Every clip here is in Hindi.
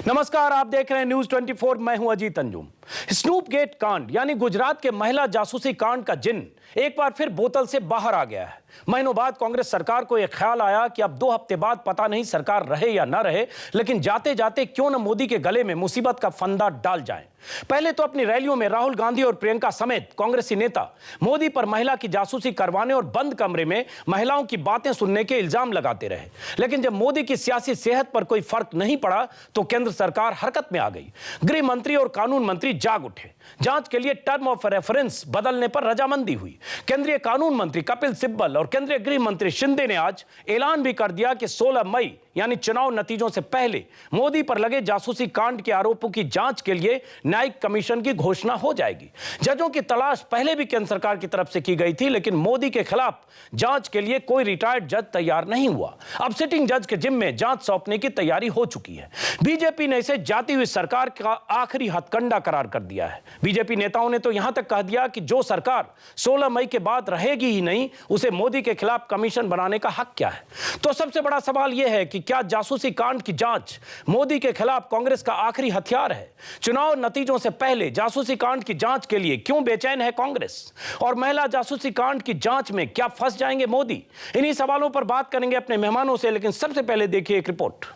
नमस्कार, आप देख रहे हैं न्यूज 24। मैं हूं अजीत अंजुम। स्नूप गेट कांड यानी गुजरात के महिला जासूसी कांड का जिन्न एक बार फिर बोतल से बाहर आ गया है। महीनों बाद कांग्रेस सरकार को यह ख्याल आया कि अब 2 हफ्ते बाद पता नहीं सरकार रहे या ना रहे, लेकिन जाते जाते क्यों न मोदी के गले में मुसीबत का फंदा डाल जाएं। पहले तो अपनी रैलियों में राहुल गांधी और प्रियंका समेत कांग्रेसी नेता मोदी पर महिला की जासूसी करवाने और बंद कमरे में महिलाओं की बातें सुनने के इल्जाम लगाते रहे। लेकिन जब मोदी की सियासी सेहत पर कोई फर्क नहीं पड़ा तो केंद्र सरकार हरकत में आ गई। गृह मंत्री और कानून मंत्री जाग उठे। जांच के लिए टर्म ऑफ रेफरेंस बदलने पर रजामंदी हुई। केंद्रीय कानून मंत्री कपिल सिब्बल और केंद्रीय गृह मंत्री शिंदे ने आज ऐलान भी कर दिया कि 16 मई यानी चुनाव नतीजों से पहले मोदी पर लगे जासूसी कांड के आरोपों की जांच के लिए न्यायिक कमीशन की घोषणा हो जाएगी। जजों की तलाश पहले भी केंद्र सरकार की तरफ से की गई थी, लेकिन मोदी के खिलाफ जांच के लिए कोई रिटायर्ड जज तैयार नहीं हुआ। अब सिटिंग जज के जिम्मे जांच सौंपने की तैयारी हो चुकी है। बीजेपी ने इसे जाती हुई सरकार का आखिरी हथकंडा करार कर दिया है। बीजेपी नेताओं ने तो यहां तक कह दिया कि जो सरकार 16 मई के बाद रहेगी ही नहीं, उसे मोदी के खिलाफ कमीशन बनाने का हक क्या है। तो सबसे बड़ा सवाल यह है कि क्या जासूसी कांड की जांच मोदी के खिलाफ कांग्रेस का आखिरी हथियार है। चुनाव नतीजों से पहले जासूसी कांड की जांच के लिए क्यों बेचैन है कांग्रेस, और महिला जासूसी कांड की जांच में क्या फंस जाएंगे मोदी। इन्हीं सवालों पर बात करेंगे अपने मेहमानों से, लेकिन सबसे पहले देखिए एक report.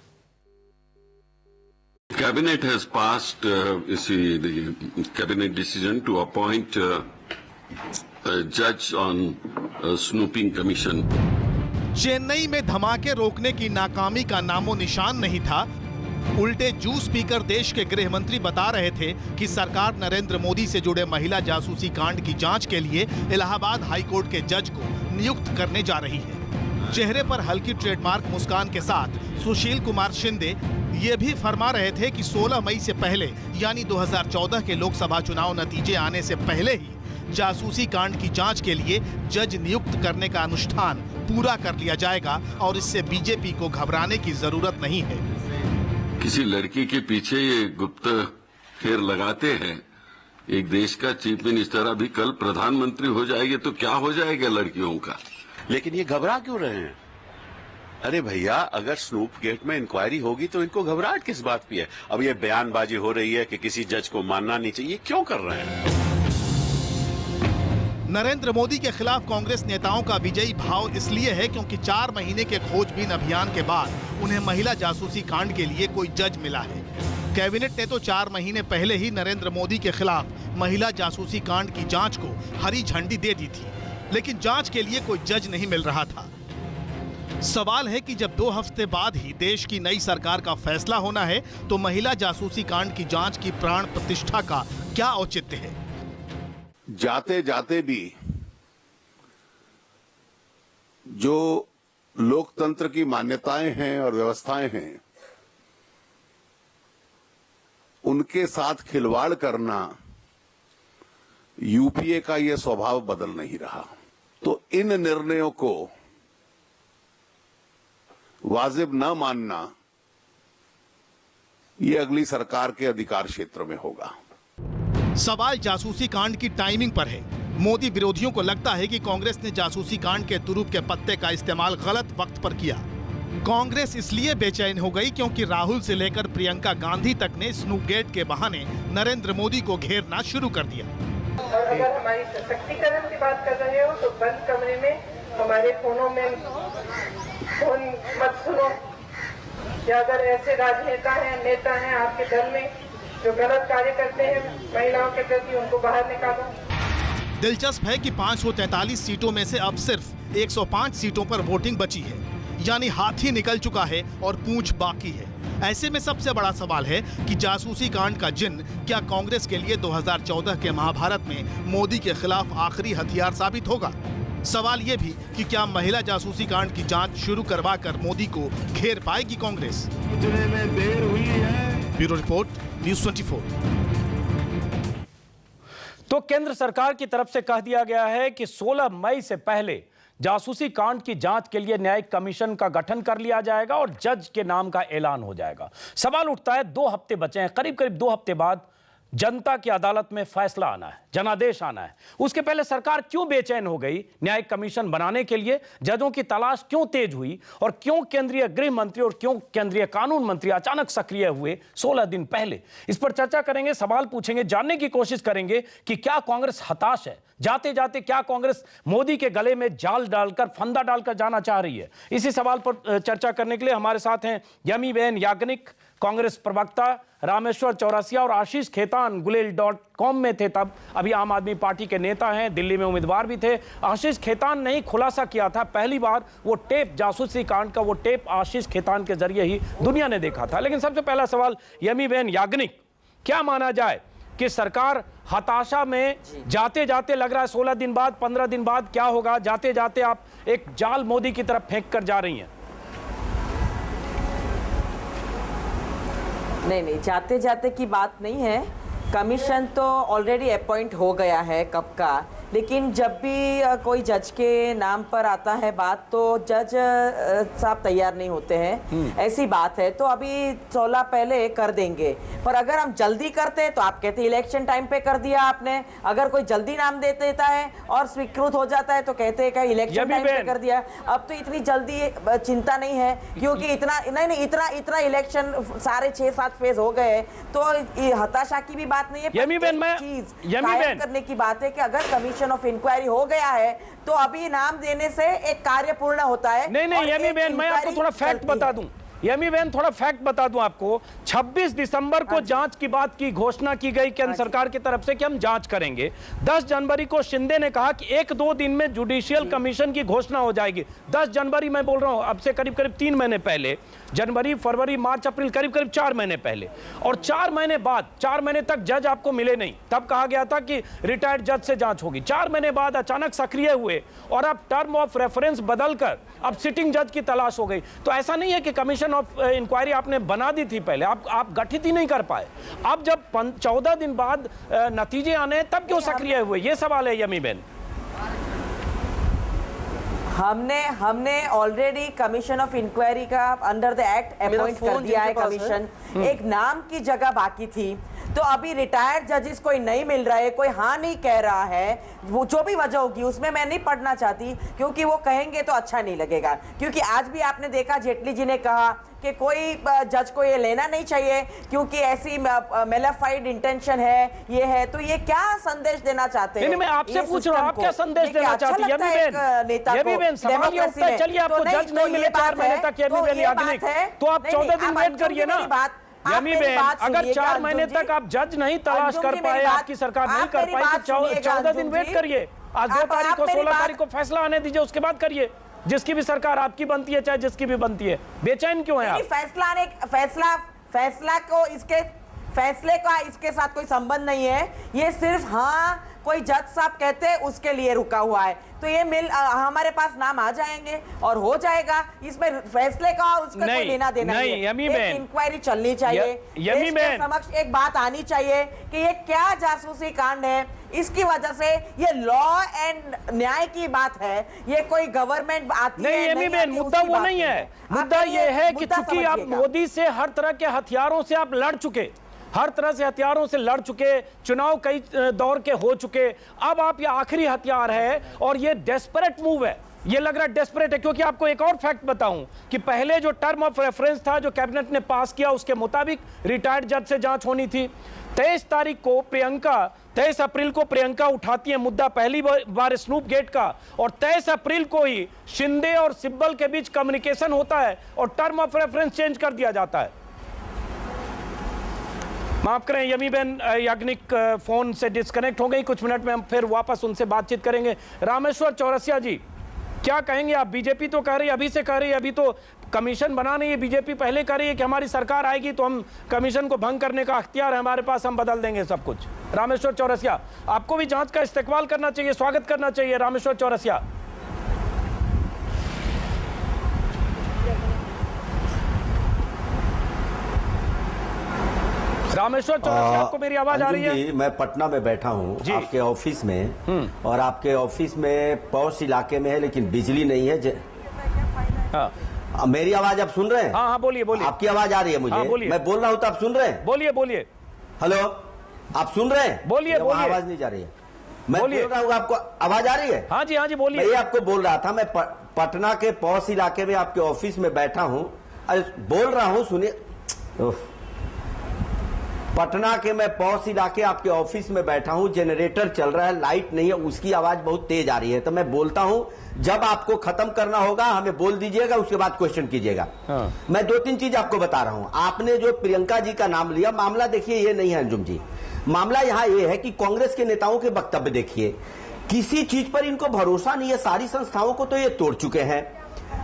Cabinet has passed the cabinet decision to appoint a judge on snooping commission. Chennai में धमाके रोकने की नाकामी का नामो निशान नहीं था। उल्टे जूस पीकर देश के गृह मंत्री बता रहे थे कि सरकार नरेंद्र मोदी से जुड़े महिला जासूसी कांड की जांच के लिए इलाहाबाद हाईकोर्ट के जज को नियुक्त करने जा रही है। चेहरे पर हल्की ट्रेडमार्क मुस्कान के साथ सुशील कुमार शिंदे ये भी फरमा रहे थे कि 16 मई से पहले यानी 2014 के लोकसभा चुनाव नतीजे आने से पहले ही जासूसी कांड की जांच के लिए जज नियुक्त करने का अनुष्ठान पूरा कर लिया जाएगा और इससे बीजेपी को घबराने की जरूरत नहीं है। किसी लड़की के पीछे ये गुप्त फेर लगाते हैं। एक देश का चीफ मिनिस्टर अभी कल प्रधानमंत्री हो जाएंगे तो क्या हो जाएगा लड़कियों का। लेकिन ये घबरा क्यों रहे हैं? अरे भैया, अगर स्नूप गेट में इंक्वायरी होगी तो इनको घबराहट किस बात की है? अब ये बयानबाजी हो रही है कि किसी जज को मानना नहीं चाहिए, क्यों कर रहे हैं? नरेंद्र मोदी के खिलाफ कांग्रेस नेताओं का विजयी भाव इसलिए है क्योंकि 4 महीने के खोजबीन अभियान के बाद उन्हें महिला जासूसी कांड के लिए कोई जज मिला है। कैबिनेट ने तो 4 महीने पहले ही नरेंद्र मोदी के खिलाफ महिला जासूसी कांड की जांच को हरी झंडी दे दी थी, लेकिन जांच के लिए कोई जज नहीं मिल रहा था। सवाल है कि जब 2 हफ्ते बाद ही देश की नई सरकार का फैसला होना है तो महिला जासूसी कांड की जांच की प्राण प्रतिष्ठा का क्या औचित्य है। जाते जाते भी जो लोकतंत्र की मान्यताएं हैं और व्यवस्थाएं हैं, उनके साथ खिलवाड़ करना यूपीए का यह स्वभाव बदल नहीं रहा। तो इन निर्णयों को वाजिब न मानना यह अगली सरकार के अधिकार क्षेत्र में होगा। सवाल जासूसी कांड की टाइमिंग पर है। मोदी विरोधियों को लगता है कि कांग्रेस ने जासूसी कांड के तुरूप के पत्ते का इस्तेमाल गलत वक्त पर किया। कांग्रेस इसलिए बेचैन हो गई क्योंकि राहुल से लेकर प्रियंका गांधी तक ने स्नूप गेट के बहाने नरेंद्र मोदी को घेरना शुरू कर दिया। और अगर हमारी सशक्तिकरण की बात कर रहे हो तो बंद कमरे में हमारे फोनों में फोन मत सुनो, या अगर ऐसे राजनेता हैं, नेता हैं आपके दल में जो गलत कार्य करते हैं महिलाओं के प्रति, उनको बाहर निकालो। दिलचस्प है कि 543 सीटों में से अब सिर्फ 105 सीटों पर वोटिंग बची है, यानी हाथी निकल चुका है और पूंछ बाकी है। ऐसे में सबसे बड़ा सवाल है कि जासूसी कांड का जिन्न क्या कांग्रेस के लिए 2014 के महाभारत में मोदी के खिलाफ आखिरी हथियार साबित होगा। सवाल ये भी कि क्या महिला जासूसी कांड की जांच शुरू करवाकर मोदी को घेर पाएगी कांग्रेस। में देर हुई है। Bureau report, news 24। तो केंद्र सरकार की तरफ से कह दिया गया है कि 16 मई से पहले जासूसी कांड की जांच के लिए न्यायिक कमीशन का गठन कर लिया जाएगा और जज के नाम का ऐलान हो जाएगा। सवाल उठता है 2 हफ्ते बचे हैं, करीब करीब 2 हफ्ते बाद जनता की अदालत में फैसला आना है, जनादेश आना है। उसके पहले सरकार क्यों बेचैन हो गई न्यायिक कमीशन बनाने के लिए? जजों की तलाश क्यों तेज हुई? और क्यों केंद्रीय गृह मंत्री और क्यों केंद्रीय कानून मंत्री अचानक सक्रिय हुए 16 दिन पहले? इस पर चर्चा करेंगे, सवाल पूछेंगे, जानने की कोशिश करेंगे कि क्या कांग्रेस हताश है? जाते जाते क्या कांग्रेस मोदी के गले में जाल डालकर, फंदा डालकर जाना चाह रही है? इसी सवाल पर चर्चा करने के लिए हमारे साथ हैं यमीबेन याज्ञनिक, कांग्रेस प्रवक्ता, रामेश्वर चौरसिया और आशीष खेतान गुलेल.com में थे तब, अभी आम आदमी पार्टी के नेता हैं, दिल्ली में उम्मीदवार भी थे। आशीष खेतान ने ही खुलासा किया था पहली बार, वो टेप, जासूसी कांड का वो टेप आशीष खेतान के जरिए ही दुनिया ने देखा था। लेकिन सबसे पहला सवाल यमीबेन याज्ञनिक, क्या माना जाए कि सरकार हताशा में जाते जाते, लग रहा है 16 दिन बाद, 15 दिन बाद क्या होगा, जाते जाते आप एक जाल मोदी की तरफ फेंक कर जा रही हैं? नहीं, जाते जाते की बात नहीं है। कमीशन तो ऑलरेडी अपॉइंट हो गया है कब का, लेकिन जब भी कोई जज के नाम पर आता है बात, तो जज साहब तैयार नहीं होते हैं, ऐसी बात है। तो अभी 16 पहले कर देंगे, पर अगर हम जल्दी करते तो आप कहते इलेक्शन टाइम पे कर दिया आपने। अगर कोई जल्दी नाम दे देता है और स्वीकृत हो जाता है तो कहते हैं कि इलेक्शन टाइम पे कर दिया। अब तो इतनी जल्दी चिंता नहीं है, क्योंकि इतना इलेक्शन सारे 6-7 फेज हो गए, तो हताशा की भी बात नहीं है। चीज करने की बात है कि अगर कमीशन ऑफ इंक्वायरी हो गया है तो अभी नाम देने से एक कार्य पूर्ण होता है। नहीं यमीबेन, मैं आपको थोड़ा फैक्ट बता दूं, यमीबेन थोड़ा फैक्ट बता दूं आपको। 26 दिसंबर को जांच की बात की घोषणा की गई केंद्र सरकार की तरफ से कि हम जांच करेंगे। 10 जनवरी को शिंदे ने कहा कि 1-2 दिन में जुडिशियल कमीशन की घोषणा हो जाएगी। 10 जनवरी मैं बोल रहा हूं, अब से करीब 3 महीने पहले, जनवरी, फरवरी, मार्च, अप्रैल, करीब 4 महीने पहले। और 4 महीने बाद, 4 महीने तक जज आपको मिले नहीं, तब कहा गया था कि रिटायर्ड जज से जांच होगी। 4 महीने बाद अचानक सक्रिय हुए और अब टर्म ऑफ रेफरेंस बदलकर अब सिटिंग जज की तलाश हो गई। तो ऐसा नहीं है कि कमीशन ऑफ इंक्वायरी आपने बना दी थी पहले, आप गठित ही नहीं कर पाए। अब जब 14 दिन बाद नतीजे आने, तब क्यों सक्रिय हुए? ये सवाल है यमीबेन। हमने ऑलरेडी कमीशन ऑफ इंक्वायरी का अंडर द एक्ट अपॉइंट कर दिया है कमीशन। एक नाम की जगह बाकी थी, तो अभी रिटायर्ड जजेस कोई नहीं मिल रहा है, कोई हाँ नहीं कह रहा है, वो जो भी वजह होगी उसमें मैं नहीं पढ़ना चाहती, क्योंकि वो कहेंगे तो अच्छा नहीं लगेगा। क्योंकि आज भी आपने देखा जेटली जी ने कहा कि कोई जज को ये लेना नहीं चाहिए क्योंकि ऐसी मेलाफाइड इंटेंशन है, ये है। तो ये क्या संदेश देना चाहते हैं? नहीं, मैं आपसे पूछ रहा हूं, आप क्या संदेश देना चाहती हैं? यमीबेन सवाल ये उठता है, चलिए आपको जज नहीं मिले 4 महीने तक, यमीबेन याज्ञनिक, तो आप 14 दिन वेट करिए ना। यमीबेन, अगर 4 महीने तक आप जज नहीं तलाश कर पाए, आपकी सरकार नहीं कर पाई, तो 14 दिन वेट करिए। आज 2 तारीख को, 16 तारीख को फैसला आने दीजिए, उसके बाद करिए। जिसकी भी सरकार आपकी बनती है, चाहे जिसकी भी बनती है, बेचैन क्यों है आप? फैसले का इसके साथ कोई संबंध नहीं है। ये सिर्फ हाँ कोई जज साहब कहते हैं उसके लिए रुका हुआ है। तो ये हमारे पास नाम आ जाएंगे और हो जाएगा। इसमें फैसले का और उसका कोई लेना देना नहीं। एक इंक्वायरी चलनी चाहिए, देश के समक्ष एक बात आनी चाहिए कि ये क्या जासूसी कांड है। इसकी वजह से ये लॉ एंड न्याय की बात है, ये कोई गवर्नमेंट आती है नहीं। यमीबेन, मुद्दा वो नहीं है, मुद्दा ये है कि चूंकि आप मोदी से हर तरह के हथियारों से आप लड़ चुके, हर तरह से हथियारों से लड़ चुके, चुनाव कई दौर के हो चुके, अब आप ये आखिरी हथियार है और ये डेस्परेट मूव है। ये लग रहा है डेस्परेट है, क्योंकि आपको एक और फैक्ट बताऊं कि पहले जो टर्म ऑफ रेफरेंस था जो कैबिनेट ने पास किया, उसके मुताबिक रिटायर्ड जज से जांच होनी थी। 23 अप्रैल को प्रियंका उठाती है मुद्दा पहली बार स्नूप गेट का, और 23 अप्रैल को ही शिंदे और सिब्बल के बीच कम्युनिकेशन होता है और टर्म ऑफ रेफरेंस चेंज कर दिया जाता है। माफ करें यमीबेन याज्ञनिक फोन से डिस्कनेक्ट हो गई, कुछ मिनट में हम फिर वापस उनसे बातचीत करेंगे। रामेश्वर चौरसिया जी, क्या कहेंगे आप? बीजेपी तो कह रही है, अभी से कह रही है, अभी तो कमीशन बना नहीं है, बीजेपी पहले कह रही है कि हमारी सरकार आएगी तो हम कमीशन को भंग करने का अख्तियार है हमारे पास, हम बदल देंगे सब कुछ। रामेश्वर चौरसिया, आपको भी जांच का इस्तेकबाल करना चाहिए, स्वागत करना चाहिए। रामेश्वर चौरसिया, रामेश्वर चौरसिया, आपको मेरी आवाज आ रही है? मैं पटना में बैठा हूँ आपके ऑफिस में, और आपके ऑफिस में पॉश इलाके में है लेकिन बिजली नहीं है। मेरी आवाज आप सुन रहे हैं? हाँ बोलिए बोलिए। आपकी आवाज आ रही है मुझे? बोलिए। मैं बोल रहा हूँ तो आप सुन रहे हैं? बोलिए बोलिए। हेलो, आप सुन रहे हैं? बोलिए, या वहाँ बोलिए। आवाज नहीं जा रही है? मैं बोलिए। बोल रहा हूँ, आपको आवाज आ रही है? हाँ जी मैं ये बोलिए। आपको बोल रहा था, मैं पटना के पौष इलाके में आपके ऑफिस में बैठा हूं, बोल रहा हूं, सुनिए। पटना के मैं पौष इलाके आपके ऑफिस में बैठा हूं, जनरेटर चल रहा है, लाइट नहीं है, उसकी आवाज बहुत तेज आ रही है। तो मैं बोलता हूं, जब आपको खत्म करना होगा हमें बोल दीजिएगा, उसके बाद क्वेश्चन कीजिएगा। हाँ। मैं 2-3 चीज आपको बता रहा हूं। आपने जो प्रियंका जी का नाम लिया, मामला देखिए ये नहीं है अंजुम जी, मामला यहां ये है कि कांग्रेस के नेताओं के वक्तव्य देखिए, किसी चीज पर इनको भरोसा नहीं है। सारी संस्थाओं को तो ये तोड़ चुके हैं।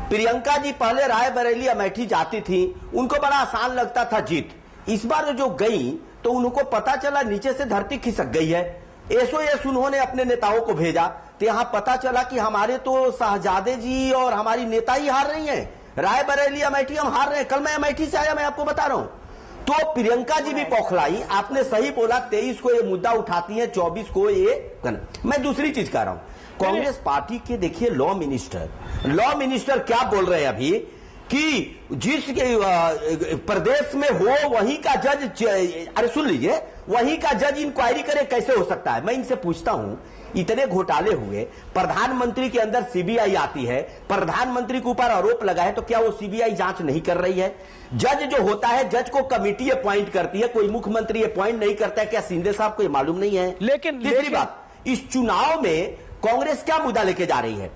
प्रियंका जी पहले रायबरेली अमेठी जाती थी, उनको बड़ा आसान लगता था जीत। इस बार जो गई तो उनको पता चला नीचे से धरती खिसक गई है। एसओएस उन्होंने अपने नेताओं को भेजा, तो यहां पता चला कि हमारे तो शहजादे जी और हमारी नेता ही हार रही हैं। रायबरेली अमेठी हम हार रहे हैं। कल मैं अमेठी से आया, मैं आपको बता रहा हूं। तो प्रियंका जी भी पौखलाई। आपने सही बोला, 23 को ये मुद्दा उठाती है, 24 को ये। मैं दूसरी चीज कह रहा हूं, कांग्रेस पार्टी के देखिए लॉ मिनिस्टर क्या बोल रहे हैं अभी कि जिस प्रदेश में हो वहीं का जज, अरे सुन लीजिए, वहीं का जज इंक्वायरी करे, कैसे हो सकता है? मैं इनसे पूछता हूं, इतने घोटाले हुए, प्रधानमंत्री के अंदर सीबीआई आती है, प्रधानमंत्री के ऊपर आरोप लगा है, तो क्या वो सीबीआई जांच नहीं कर रही है? जज जो होता है, जज को कमेटी अपॉइंट करती है, कोई मुख्यमंत्री अपॉइंट नहीं करता है। क्या शिंदे साहब को ये मालूम नहीं है? तीसरी बात, इस चुनाव में कांग्रेस क्या मुद्दा लेके जा रही है?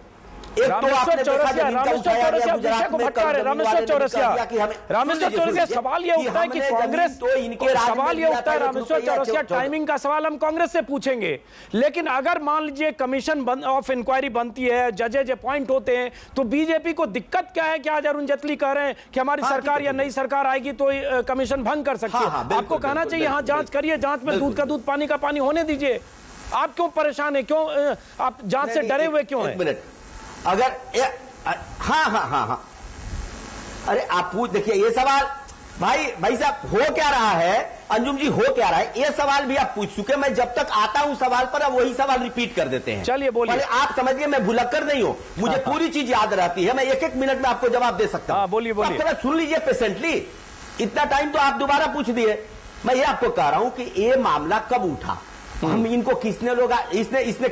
एक तो आपने देखा जमीन का उठाया गया गुजरात में, रामेश्वर चौरसिया, सवाल ये उठता है कि कांग्रेस, सवाल ये उठता है रामेश्वर चौरसिया, टाइमिंग का सवाल हम कांग्रेस से पूछेंगे, लेकिन अगर मान लीजिए कमीशन ऑफ इंक्वायरी बनती है, जजेज अपॉइंट होते हैं, तो बीजेपी को दिक्कत क्या है कि आज अरुण जेटली कह रहे हैं कि हमारी सरकार या नई सरकार आएगी तो कमीशन भंग कर सकती है? आपको कहना चाहिए हाँ जांच करिए, जांच में दूध का दूध पानी का पानी होने दीजिए। आप क्यों परेशान है, क्यों आप जांच से डरे हुए क्यों हैं? अगर हाँ, अरे आप पूछ, देखिए ये सवाल, भाई साहब, हो क्या रहा है अंजुम जी, हो क्या रहा है? ये सवाल भी आप पूछ चुके, मैं जब तक आता हूं सवाल पर अब वही सवाल रिपीट कर देते हैं। चलिए बोलिए। आप समझिए मैं भुलक्कर नहीं हूं, मुझे पूरी चीज याद रहती है, मैं एक मिनट में आपको जवाब दे सकता हूं। बोलिए बोलिए। आप सुन लीजिए पेशेंटली, इतना टाइम तो आप दोबारा पूछ दिए। मैं ये आपको कह रहा हूं कि ये मामला कब उठा, हम इनको किसने रोका? इसने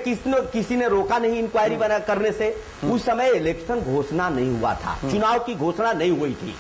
किसी ने रोका नहीं इंक्वायरी बना करने से। उस समय इलेक्शन घोषणा नहीं हुआ था, चुनाव की घोषणा नहीं हुई थी।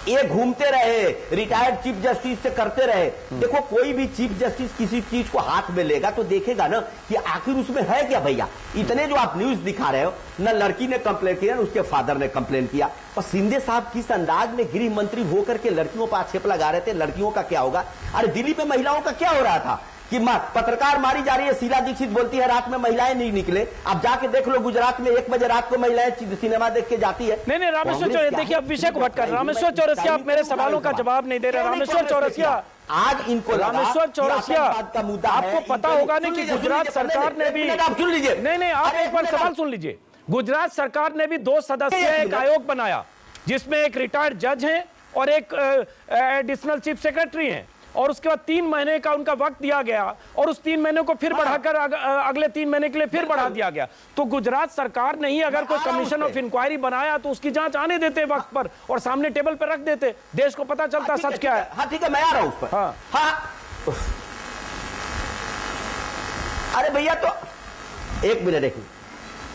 ये घूमते रहे, रिटायर्ड चीफ जस्टिस से करते रहे। देखो, कोई भी चीफ जस्टिस किसी चीज को हाथ में लेगा तो देखेगा ना कि आखिर उसमें है क्या। भैया, इतने जो आप न्यूज दिखा रहे हो, न लड़की ने कंप्लेन किया, न उसके फादर ने कंप्लेन किया। और शिंदे साहब किस अंदाज में गृह मंत्री होकर के लड़कियों पर आक्षेप लगा रहे थे, लड़कियों का क्या होगा। अरे दिल्ली में महिलाओं का क्या हो रहा था कि पत्रकार मारी जा रही है, शीला दीक्षित बोलती है रात में महिलाएं नहीं निकले। आप जाके देख लो, गुजरात में 1 बजे रात को महिलाएं सिनेमा देख के जाती है। नहीं रामेश्वर चौरसिया, देखिए आप विषय को भटका, रामेश्वर चौरसिया आप मेरे सवालों का जवाब नहीं दे रहे। रामेश्वर चौरसिया, आज इनको, रामेश्वर चौरसिया, का मुद्दा आपको पता होगा नहीं कि गुजरात सरकार ने भी, आप सुन लीजिए, नहीं आप एक बार सवाल सुन लीजिए। गुजरात सरकार ने भी 2 सदस्यीय एक आयोग बनाया, जिसमें एक रिटायर्ड जज है और एक एडिशनल चीफ सेक्रेटरी है, और उसके बाद 3 महीने का उनका वक्त दिया गया, और उस 3 महीने को फिर बढ़ाकर अगले 3 महीने के लिए फिर बढ़ा दिया गया। तो गुजरात सरकार ने ही अगर कोई कमीशन ऑफ इंक्वायरी बनाया तो उसकी जांच आने देते वक्त पर, और सामने टेबल पर रख देते, देश को पता चलता सच क्या है। हाँ ठीक है, मैं आ रहा हूं उस पर। हाँ अरे भैया, तो एक मिनट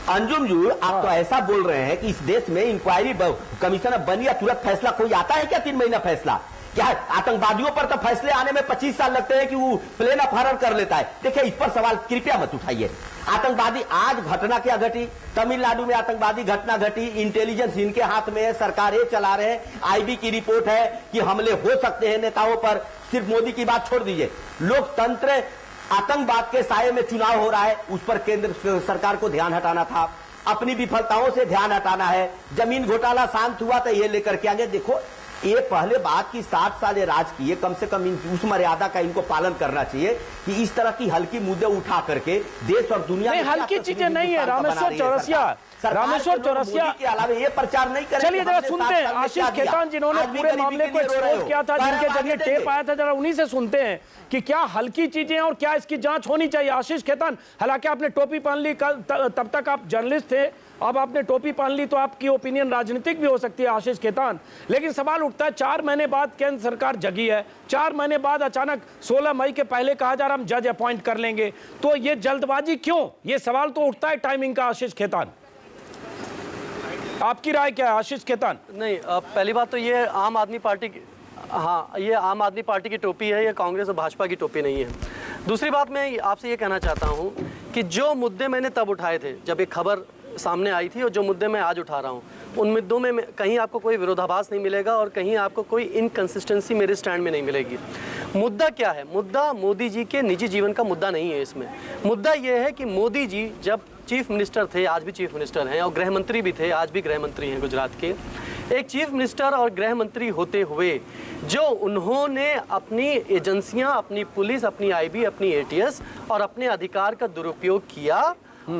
अंजुम जी, आप तो ऐसा बोल रहे हैं कि इस देश में इंक्वायरी कमीशन बनी या तुरंत फैसला कोई आता है क्या? 3 महीना फैसला क्या? आतंकवादियों पर तो फैसले आने में 25 साल लगते हैं कि वो प्लेन अपहरण कर लेता है। देखिए, इस पर सवाल कृपया मत उठाइए। आतंकवादी, आज घटना क्या घटी, तमिलनाडु में आतंकवादी घटना घटी, इंटेलिजेंस इनके हाथ में है, सरकार ये चला रहे हैं। आईबी की रिपोर्ट है कि हमले हो सकते हैं नेताओं पर। सिर्फ मोदी की बात छोड़ दीजिए, लोकतंत्र, आतंकवाद के साये में चुनाव हो रहा है, उस पर केंद्र सरकार को ध्यान हटाना था, अपनी विफलताओं से ध्यान हटाना है। जमीन घोटाला शांत हुआ तो ये लेकर के आगे। देखो, ये पहले बात की 60 साल ये राज किए, कम से कम उस मर्यादा का इनको पालन करना चाहिए कि इस तरह की हल्की मुद्दे उठा करके देश और दुनिया में हल्की चीजें नहीं है। रामेश्वर चौरसिया के अलावा ये प्रचार नहीं करें। चलिए जरा सुनते हैं आशीष खेतान, जिन्होंने पूरे मामले को एक्सपोज किया था, जिनके जरिए टेप आया था, जरा उन्हीं से सुनते हैं कि क्या हल्की चीजें हैं और क्या इसकी जांच होनी चाहिए। आशीष खेतान, हालांकि आपने टोपी पहन ली, तब तक आप जर्नलिस्ट थे, अब आपने टोपी पहन ली तो आपकी ओपिनियन राजनीतिक भी हो सकती है आशीष खेतान, लेकिन सवाल उठता है 4 महीने बाद केंद्र सरकार जगी है, 4 महीने बाद अचानक 16 मई के पहले कहा जा रहा हम जज अपॉइंट कर लेंगे, तो ये जल्दबाजी क्यों? ये सवाल तो उठता है टाइमिंग का। आशीष खेतान, आपकी राय क्या है? आशीष खेतान। नहीं, पहली बात तो ये आम आदमी पार्टी की, हाँ, ये आम आदमी पार्टी की टोपी है, ये कांग्रेस और भाजपा की टोपी नहीं है। दूसरी बात मैं आपसे ये कहना चाहता हूँ कि जो मुद्दे मैंने तब उठाए थे जब एक खबर सामने आई थी और जो मुद्दे मैं आज उठा रहा हूँ, उन मुद्दों में कहीं आपको कोई विरोधाभास नहीं मिलेगा और कहीं आपको कोई इनकंसिस्टेंसी मेरे स्टैंड में नहीं मिलेगी। मुद्दा क्या है? मुद्दा मोदी जी के निजी जीवन का मुद्दा नहीं है। इसमें मुद्दा यह है कि मोदी जी जब चीफ मिनिस्टर थे, आज भी चीफ मिनिस्टर हैं, और गृह मंत्री भी थे, आज भी गृह मंत्री हैं गुजरात के, एक चीफ मिनिस्टर और गृह मंत्री होते हुए जो उन्होंने अपनी एजेंसियां, अपनी पुलिस, अपनी आईबी, अपनी एटीएस और अपने अधिकार का दुरुपयोग किया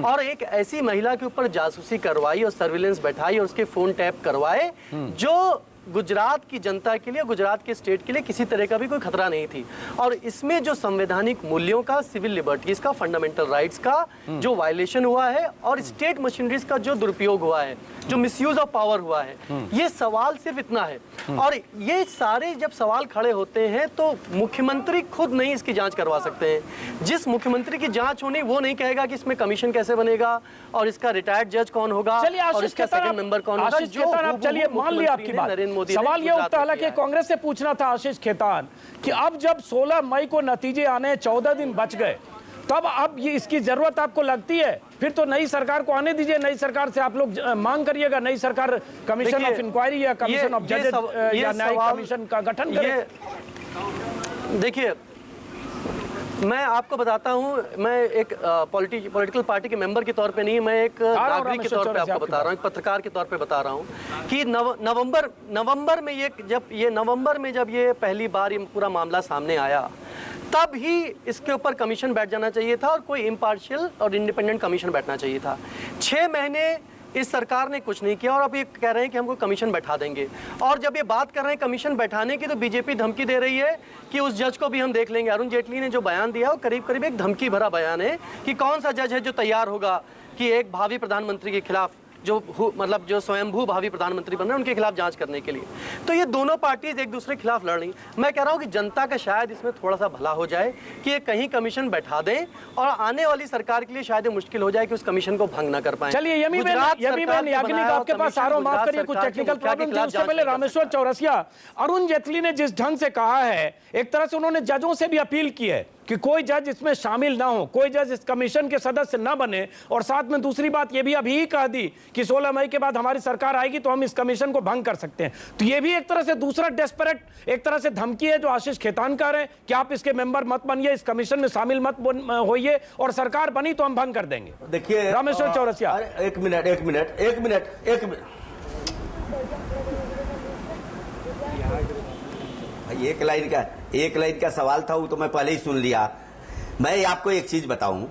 और एक ऐसी महिला के ऊपर जासूसी करवाई और सर्विलेंस बैठाई और उसके फोन टैप करवाए जो गुजरात की जनता के लिए, गुजरात के स्टेट के लिए किसी तरह का भी कोई खतरा नहीं थी। और इसमें जो संवैधानिक मूल्यों का, सिविल लिबर्टीज का, फंडामेंटल राइट्स का जो वायलेशन हुआ है और स्टेट मशीनरीज का जो दुरुपयोग हुआ है, जो मिसयूज ऑफ पावर हुआ है, ये सवाल सिर्फ इतना है। और ये सारे जब सवाल खड़े होते हैं तो मुख्यमंत्री खुद नहीं इसकी जांच करवा सकते हैं। जिस मुख्यमंत्री की जांच होनी वो नहीं कहेगा कि इसमें कमीशन कैसे बनेगा और इसका रिटायर्ड जज कौन होगा और इसका सेकंड मेंबर कौन होगा। चलिए मान लिया आपकी बात, सवाल ये उठता है कि कांग्रेस से पूछना था आशीष खेतान कि अब जब 16 मई को नतीजे आने 14 दिन बच गए, तब अब ये इसकी जरूरत आपको लगती है? फिर तो नई सरकार को आने दीजिए, नई सरकार से आप लोग मांग करिएगा, नई सरकार कमीशन ऑफ इंक्वायरी या कमीशन ऑफ जजेस या न्यायिक कमीशन का गठन करे। देखिए, मैं आपको बताता हूं, मैं एक पॉलिटिकल पार्टी के मेंबर के तौर पे नहीं, मैं एक नागरिक के तौर पे आपको बता रहा हूं, एक पत्रकार के तौर पे बता रहा हूं कि नवंबर में जब ये पहली बार ये पूरा मामला सामने आया, तब ही इसके ऊपर कमीशन बैठ जाना चाहिए था और कोई इम्पार्शियल और इंडिपेंडेंट कमीशन बैठना चाहिए था। 6 महीने इस सरकार ने कुछ नहीं किया और अब ये कह रहे हैं कि हमको कमीशन बैठा देंगे। और जब ये बात कर रहे हैं कमीशन बैठाने की, तो बीजेपी धमकी दे रही है कि उस जज को भी हम देख लेंगे। अरुण जेटली ने जो बयान दिया वो करीब करीब एक धमकी भरा बयान है कि कौन सा जज है जो तैयार होगा कि एक भावी प्रधानमंत्री के खिलाफ, जो स्वयंभू भावी प्रधानमंत्री बन रहे हैं, उनके खिलाफ जांच करने के लिए। तो ये दोनों पार्टीज एक दूसरे के खिलाफ लड़ रही। मैं कह रहा हूं कि जनता का शायद इसमें थोड़ा सा भला हो जाए कि ये कहीं कमीशन बैठा दें और आने वाली सरकार के लिए शायद मुश्किल हो जाए कि उस कमीशन को भंग ना कर पाए। चलिए यमीबेन याग्निक, आपके पास आरोप माफ करिए, कुछ टेक्निकल प्रॉब्लम थी। उससे पहले रामेश्वर चौरसिया, अरुण जेटली ने जिस ढंग से कहा है, एक तरह से उन्होंने जजों से भी अपील की है कि कोई जज इसमें शामिल ना हो, कोई जज इस कमीशन के सदस्य ना बने, और साथ में दूसरी बात ये भी अभी ही कह दी कि 16 मई के बाद हमारी सरकार आएगी तो हम इस कमीशन को भंग कर सकते हैं। तो ये भी एक तरह से दूसरा डेस्परेट, एक तरह से धमकी है जो आशीष खेतान कह रहे हैं कि आप इसके मेंबर मत बनिए, इस कमीशन में शामिल मत होइए, और सरकार बनी तो हम भंग कर देंगे। देखिए रामेश्वर चौरसिया, एक मिनट, एक लाइन का सवाल था, वो तो मैं पहले ही सुन लिया। मैं आपको एक चीज बताऊं,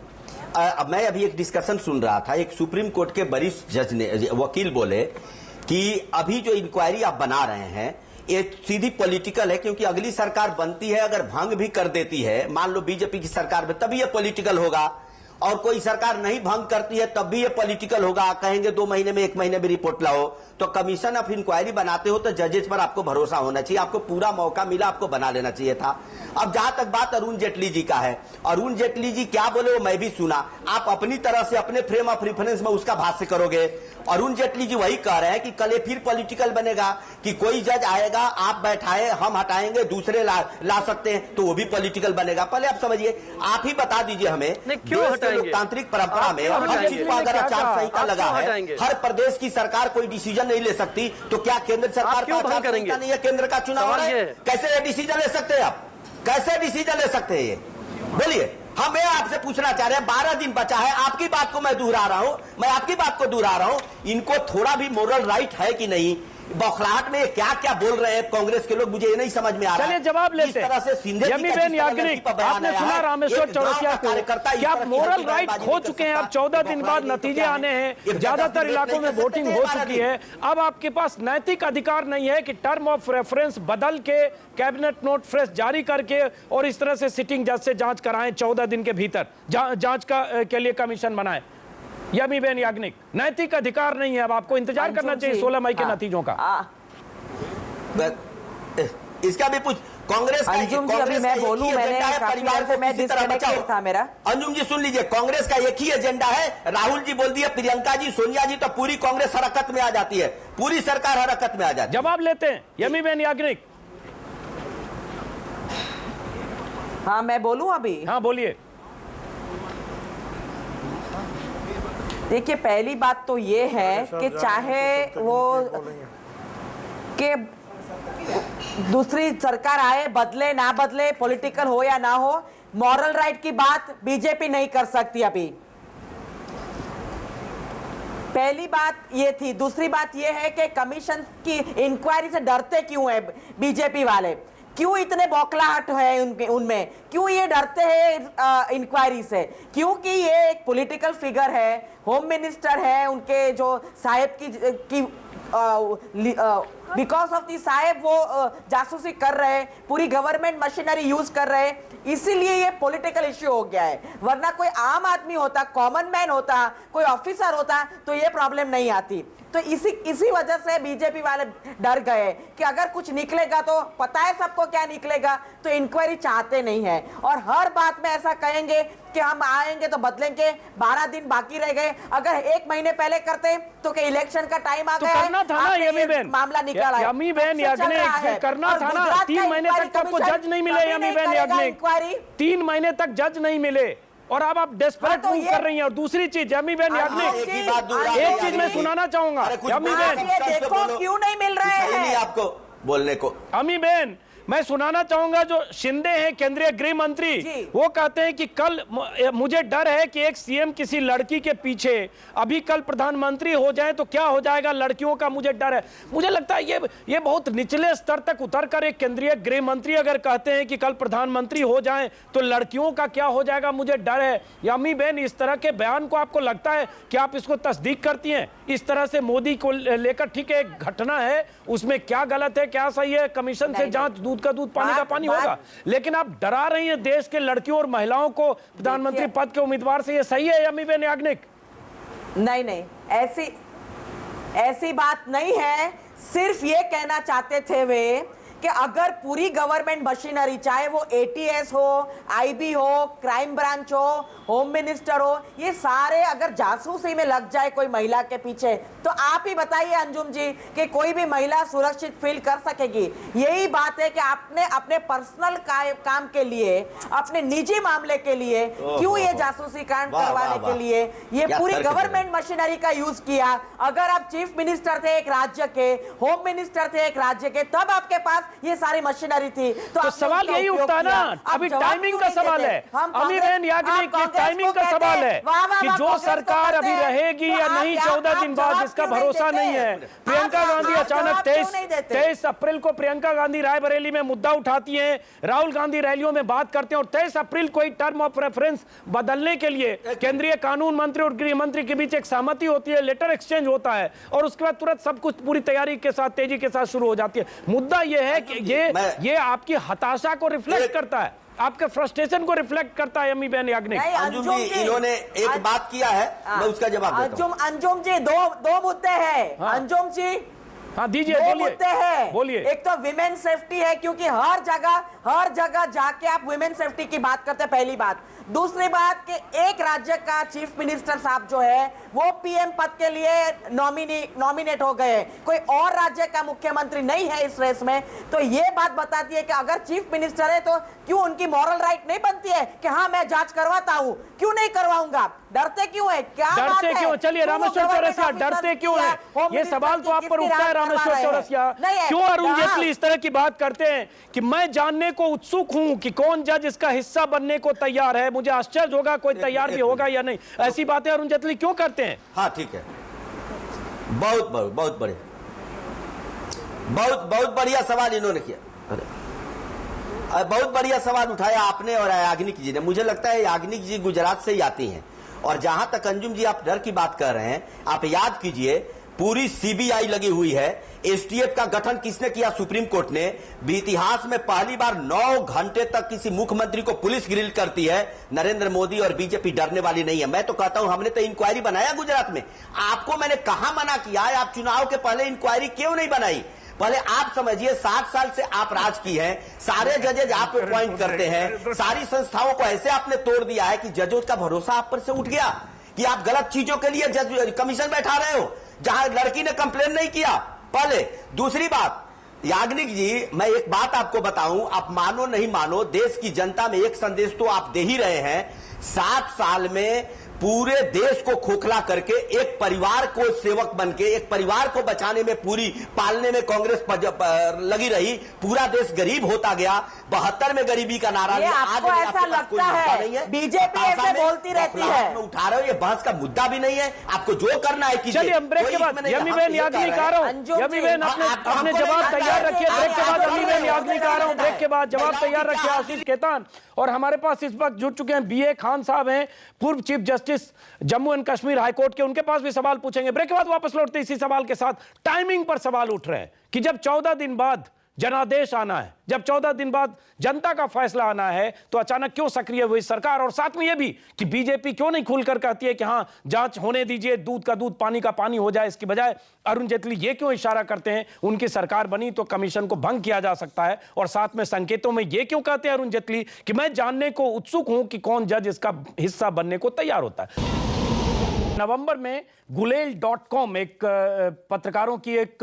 मैं अभी एक डिस्कशन सुन रहा था, एक सुप्रीम कोर्ट के वरिष्ठ जज ने, वकील बोले कि अभी जो इंक्वायरी आप बना रहे हैं ये सीधी पॉलिटिकल है, क्योंकि अगली सरकार बनती है अगर भंग भी कर देती है, मान लो बीजेपी की सरकार में, तभी ये पॉलिटिकल होगा, और कोई सरकार नहीं भंग करती है तब भी ये पॉलिटिकल होगा। कहेंगे 2 महीने में, 1 महीने में रिपोर्ट लाओ। तो कमीशन ऑफ इंक्वायरी बनाते हो तो जजेस पर आपको भरोसा होना चाहिए, आपको पूरा मौका मिला, आपको बना लेना चाहिए था। अब जहां तक बात अरुण जेटली जी का है, अरुण जेटली जी क्या बोले वो मैं भी सुना, आप अपनी तरह से अपने फ्रेम ऑफ रेफरेंस में उसका भाष्य करोगे। अरुण जेटली जी वही कह रहे हैं कि कल फिर पॉलिटिकल बनेगा कि कोई जज आएगा, आप बैठाए, हम हटाएंगे, दूसरे ला सकते हैं, तो वो भी पॉलिटिकल बनेगा। पहले आप समझिए, आप ही बता दीजिए हमें, लोकतांत्रिक परंपरा में हर चीज को अगर आचार संहिता लगा है, हर प्रदेश की सरकार कोई डिसीजन नहीं ले सकती, तो क्या केंद्र सरकार का आचार संहिता नहीं है? केंद्र का चुनाव है, कैसे ये डिसीजन ले सकते हैं आप? कैसे डिसीजन ले सकते हैं ये? बोलिए। हाँ, मैं आपसे पूछना चाह रहे हैं, 12 दिन बचा है, आपकी बात को मैं दोहरा रहा हूं, इनको थोड़ा भी मोरल राइट है कि नहीं? बौखलाहट में क्या क्या बोल रहे हैं कांग्रेस के लोग, मुझे ये नहीं समझ में आ रहा। चलिए जवाब लेते हैं। यमीबेन याग्निक, आपने सुना रामेश्वर चौरसिया को कि आप मोरल राइट खो चुके हैं, अब 14 दिन बाद नतीजे आने हैं, ज्यादातर इलाकों में वोटिंग हो चुकी है, अब आपके पास नैतिक अधिकार नहीं है कि टर्म ऑफ रेफरेंस बदल के, कैबिनेट नोट फ्रेश जारी करके और इस तरह से सिटिंग जज से जांच कराएं, 14 दिन के भीतर जांच के लिए कमीशन बनाएं। यमीबेन याग्निक, नैतिक अधिकार नहीं है, अब आपको इंतजार करना चाहिए 16 मई के नतीजों का। इसका भी पूछ कांग्रेस का, अंजुम जी, अभी मैं बोलूं, मैंने काफी देर से मैं डिस्कनेक्टेड था मेरा। अंजुम जी सुन लीजिए, कांग्रेस का एक ही एजेंडा है। राहुल जी बोल दिए प्रियंका जी, सोनिया जी, तो पूरी कांग्रेस हरकत में आ जाती है, पूरी सरकार हरकत में आ जाती है। जवाब लेते हैं यमीबेन याग्निक। हाँ मैं बोलूं अभी? हाँ बोलिए। देखिए, पहली बात तो ये है कि चाहे वो कि दूसरी सरकार आए, बदले ना बदले, पॉलिटिकल हो या ना हो, मॉरल राइट की बात बीजेपी नहीं कर सकती अभी। पहली बात ये थी। दूसरी बात ये है कि कमीशन की इंक्वायरी से डरते क्यों है बीजेपी वाले? क्यों इतने बौखलाहट है उनमें? क्यों ये डरते हैं इंक्वायरी से? क्योंकि ये एक पॉलिटिकल फिगर है, होम मिनिस्टर है उनके, जो साहेब की बिकॉज ऑफ दी साहेब वो जासूसी कर रहे हैं, पूरी गवर्नमेंट मशीनरी यूज कर रहे हैं, इसीलिए ये पॉलिटिकल इश्यू हो गया है। वरना कोई आम आदमी होता, कॉमन मैन होता, कोई ऑफिसर होता तो ये प्रॉब्लम नहीं आती। तो इसी वजह से बीजेपी वाले डर गए कि अगर कुछ निकलेगा तो पता है सबको क्या निकलेगा, तो इंक्वायरी चाहते नहीं है। और हर बात में ऐसा कहेंगे कि हम आएंगे तो बदलेंगे, 12 दिन बाकी रह गए। अगर 1 महीने पहले करते तो कि इलेक्शन का टाइम आ गया, तो करना था ना यमीबेन, मामला निकाला है, यमीबेन याग्निक, करना था ना। 3 महीने तक आपको जज नहीं मिले यमीबेन याग्निक, 3 महीने तक जज नहीं मिले और अब आप डेस्परेट मूव कर रही हैं। और दूसरी चीज यमीबेन याग्निक, एक चीज मैं सुनाना चाहूंगा यमीबेन, देखो क्यों नहीं मिल रहे हैं आपको बोलने को। यमीबेन मैं सुनाना चाहूंगा, जो शिंदे हैं केंद्रीय गृह मंत्री, वो कहते हैं कि कल मुझे डर है कि एक सीएम किसी लड़की के पीछे, अभी कल प्रधानमंत्री हो जाए तो क्या हो जाएगा, लड़कियों का मुझे डर है। मुझे लगता है ये बहुत निचले स्तर तक उतरकर एक केंद्रीय गृह मंत्री अगर कहते हैं कि कल प्रधानमंत्री हो जाए तो लड़कियों का क्या हो जाएगा, मुझे डर है। यमीबेन, इस तरह के बयान को आपको लगता है कि आप इसको तस्दीक करती हैं? इस तरह से मोदी को लेकर, ठीक है एक घटना है, उसमें क्या गलत है क्या सही है, कमीशन से जांच, दूध का दूध पानी का पानी होगा, लेकिन आप डरा रही हैं देश के लड़कियों और महिलाओं को प्रधानमंत्री पद के उम्मीदवार से। ये सही है यमीबेन याग्निक? नहीं, ऐसी बात नहीं है। सिर्फ ये कहना चाहते थे वे कि अगर पूरी गवर्नमेंट मशीनरी, चाहे वो एटीएस हो, आईबी हो, क्राइम ब्रांच हो, होम मिनिस्टर हो, ये सारे अगर जासूसी में लग जाए कोई महिला के पीछे, तो आप ही बताइए अंजुम जी कि कोई भी महिला सुरक्षित फील कर सकेगी? यही बात है कि आपने अपने पर्सनल काम के लिए, अपने निजी मामले के लिए क्यों ये जासूसी कांड करवाने के लिए ये पूरी गवर्नमेंट मशीनरी का यूज किया? अगर आप चीफ मिनिस्टर थे एक राज्य के, होम मिनिस्टर थे एक राज्य के, तब आपके पास ये सारी मशीनरी थी। तो सवाल यही उठता है ना, अभी टाइमिंग का सवाल है यमीबेन याग्निक, टाइमिंग का सवाल है कि जो सरकार अभी रहेगी या नहीं 14 दिन बाद, इसका भरोसा नहीं है। प्रियंका गांधी अचानक 23 अप्रैल को प्रियंका गांधी रायबरेली में मुद्दा उठाती हैं, राहुल गांधी रैलियों में बात करते हैं और 23 अप्रैल को ही टर्म ऑफ रेफरेंस बदलने के लिए केंद्रीय कानून मंत्री और गृह मंत्री के बीच एक सहमति होती है, लेटर एक्सचेंज होता है और उसके बाद तुरंत सब कुछ पूरी तैयारी के साथ, तेजी के साथ शुरू हो जाती है। मुद्दा यह है कि ये आपकी हताशा को रिफ्लेक्ट करता है, आपके फ्रस्ट्रेशन को रिफ्लेक्ट करता है यमीबेन याग्निक। अंजुम जी, इन्होंने एक बात किया है, मैं उसका जवाब देता हूं। अंजुम जी, दो मुद्दे हैं अंजुम जी। हाँ दीजिए, दो मुद्दे हैं। बोलिए। एक तो विमेन सेफ्टी है, क्योंकि हर जगह जाके आप विमेन सेफ्टी की बात करते हैं, पहली बात। दूसरी बात कि एक राज्य का चीफ मिनिस्टर साहब जो है वो पीएम पद के लिए नॉमिनेट हो गए, कोई और राज्य का मुख्यमंत्री नहीं है इस रेस में। तो ये बात बताती है कि अगर चीफ मिनिस्टर है तो क्यों उनकी मॉरल राइट नहीं बनती है कि हाँ मैं जांच करवाता हूं? क्यों नहीं करवाऊंगा? डरते क्यों है? क्या डरते क्यों? चलिए रामेश्वर चौरसिया, डरते क्यों है? ये सवाल तो आप पर उठता है रामेश्वर चौरसिया। क्यों अरुण जेटली इस तरह की बात करते हैं कि मैं जानने को उत्सुक हूं कि कौन जज इसका हिस्सा बनने को तैयार है, मुझे आश्चर्य होगा कोई तैयार भी होगा या नहीं। ऐसी बातें अरुण जेटली क्यों करते हैं? हाँ ठीक है, बहुत बढ़िया सवाल इन्होंने किया, बहुत बढ़िया सवाल उठाया आपने और याग्निक जी ने। मुझे लगता है याग्निक जी गुजरात से ही आती हैं, और जहां तक अंजुम जी आप डर की बात कर रहे हैं, आप याद कीजिए पूरी सीबीआई लगी हुई है। एसटीएफ का गठन किसने किया? सुप्रीम कोर्ट ने। इतिहास में पहली बार 9 घंटे तक किसी मुख्यमंत्री को पुलिस ग्रिल करती है। नरेंद्र मोदी और बीजेपी डरने वाली नहीं है। मैं तो कहता हूं, हमने तो इंक्वायरी बनाया गुजरात में। आपको मैंने कहां मना किया है? आप चुनाव के पहले इंक्वायरी क्यों नहीं बनाई? पहले आप समझिए, 60 साल से आप राज की हैं, सारे जजेज आप अपॉइंट करते हैं, सारी संस्थाओं को ऐसे आपने तोड़ दिया है कि जजों का भरोसा आप पर से उठ गया कि आप गलत चीजों के लिए जज कमीशन बैठा रहे हो जहां लड़की ने कंप्लेन नहीं किया। पहले दूसरी बात, याग्निक जी, मैं एक बात आपको बताऊं, आप मानो नहीं मानो, देश की जनता में एक संदेश तो आप दे ही रहे हैं। 7 साल में पूरे देश को खोखला करके एक परिवार को सेवक बनके, एक परिवार को बचाने में, पूरी पालने में कांग्रेस लगी रही। पूरा देश गरीब होता गया। 72 में गरीबी का नारा ये आपको ऐसा लगता है? बीजेपी ऐसे बोलती रहती है। उठा रहे हो, ये बहस का मुद्दा भी नहीं है। आपको जो करना है कीजिए। चलिए, हम ब्रेक के बाद यमीबेन याग्निक आ रहा हूं। यमीबेन अपने जवाब तैयार रखिए। ब्रेक के बाद यमीबेन याग्निक आ रहा हूं। ब्रेक के बाद जवाब तैयार रखिए आशीष केतान। और हमारे पास इस वक्त जुड़ चुके हैं बीए खान साहब, हैं पूर्व chief justice Jammu and Kashmir high court के। उनके पास भी सवाल पूछेंगे। ब्रेक के बाद वापस लौटते इसी सवाल के साथ। टाइमिंग पर सवाल उठ रहे हैं कि जब 14 दिन बाद जनादेश आना है, जब 14 दिन बाद जनता का फैसला आना है, तो अचानक क्यों सक्रिय हुई सरकार? और साथ में यह भी कि बीजेपी क्यों नहीं खुलकर कहती है कि हां जांच होने दीजिए, दूध का दूध पानी का पानी हो जाए। इसकी बजाय अरुण जेटली ये क्यों इशारा करते हैं उनकी सरकार बनी तो कमीशन को भंग किया जा सकता है? और साथ में संकेतों में यह क्यों कहते हैं अरुण जेटली कि मैं जानने को उत्सुक हूं कि कौन जज इसका हिस्सा बनने को तैयार होता है? नवंबर में गुलेल.com एक पत्रकारों की एक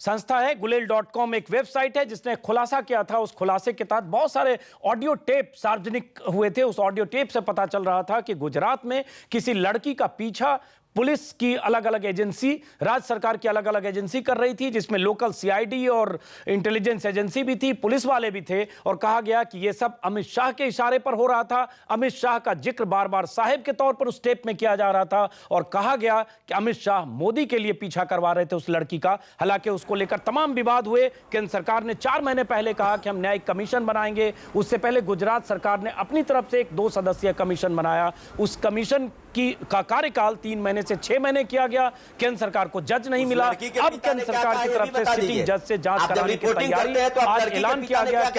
संस्था है। गुलेल.com एक वेबसाइट है जिसने खुलासा किया था। उस खुलासे के तहत बहुत सारे ऑडियो टेप सार्वजनिक हुए थे। उस ऑडियो टेप से पता चल रहा था कि गुजरात में किसी लड़की का पीछा पुलिस की अलग अलग एजेंसी, राज्य सरकार की अलग अलग एजेंसी कर रही थी, जिसमें लोकल सीआईडी और इंटेलिजेंस एजेंसी भी थी, पुलिस वाले भी थे। और कहा गया कि यह सब अमित शाह के इशारे पर हो रहा था। अमित शाह का जिक्र बार बार साहिब के तौर पर उस टेप में किया जा रहा था। और कहा गया कि अमित शाह मोदी के लिए पीछा करवा रहे थे उस लड़की का। हालांकि उसको लेकर तमाम विवाद हुए। केंद्र सरकार ने 4 महीने पहले कहा कि हम न्यायिक कमीशन बनाएंगे। उससे पहले गुजरात सरकार ने अपनी तरफ से एक 2 सदस्यीय कमीशन बनाया। उस कमीशन का कार्यकाल 3 महीने से 6 महीने किया गया। केंद्र सरकार को जज नहीं मिला। अब केंद्र सरकार की तरफ से सिटिंग जज से जांच कराने की तैयारी, आज ऐलान किया गया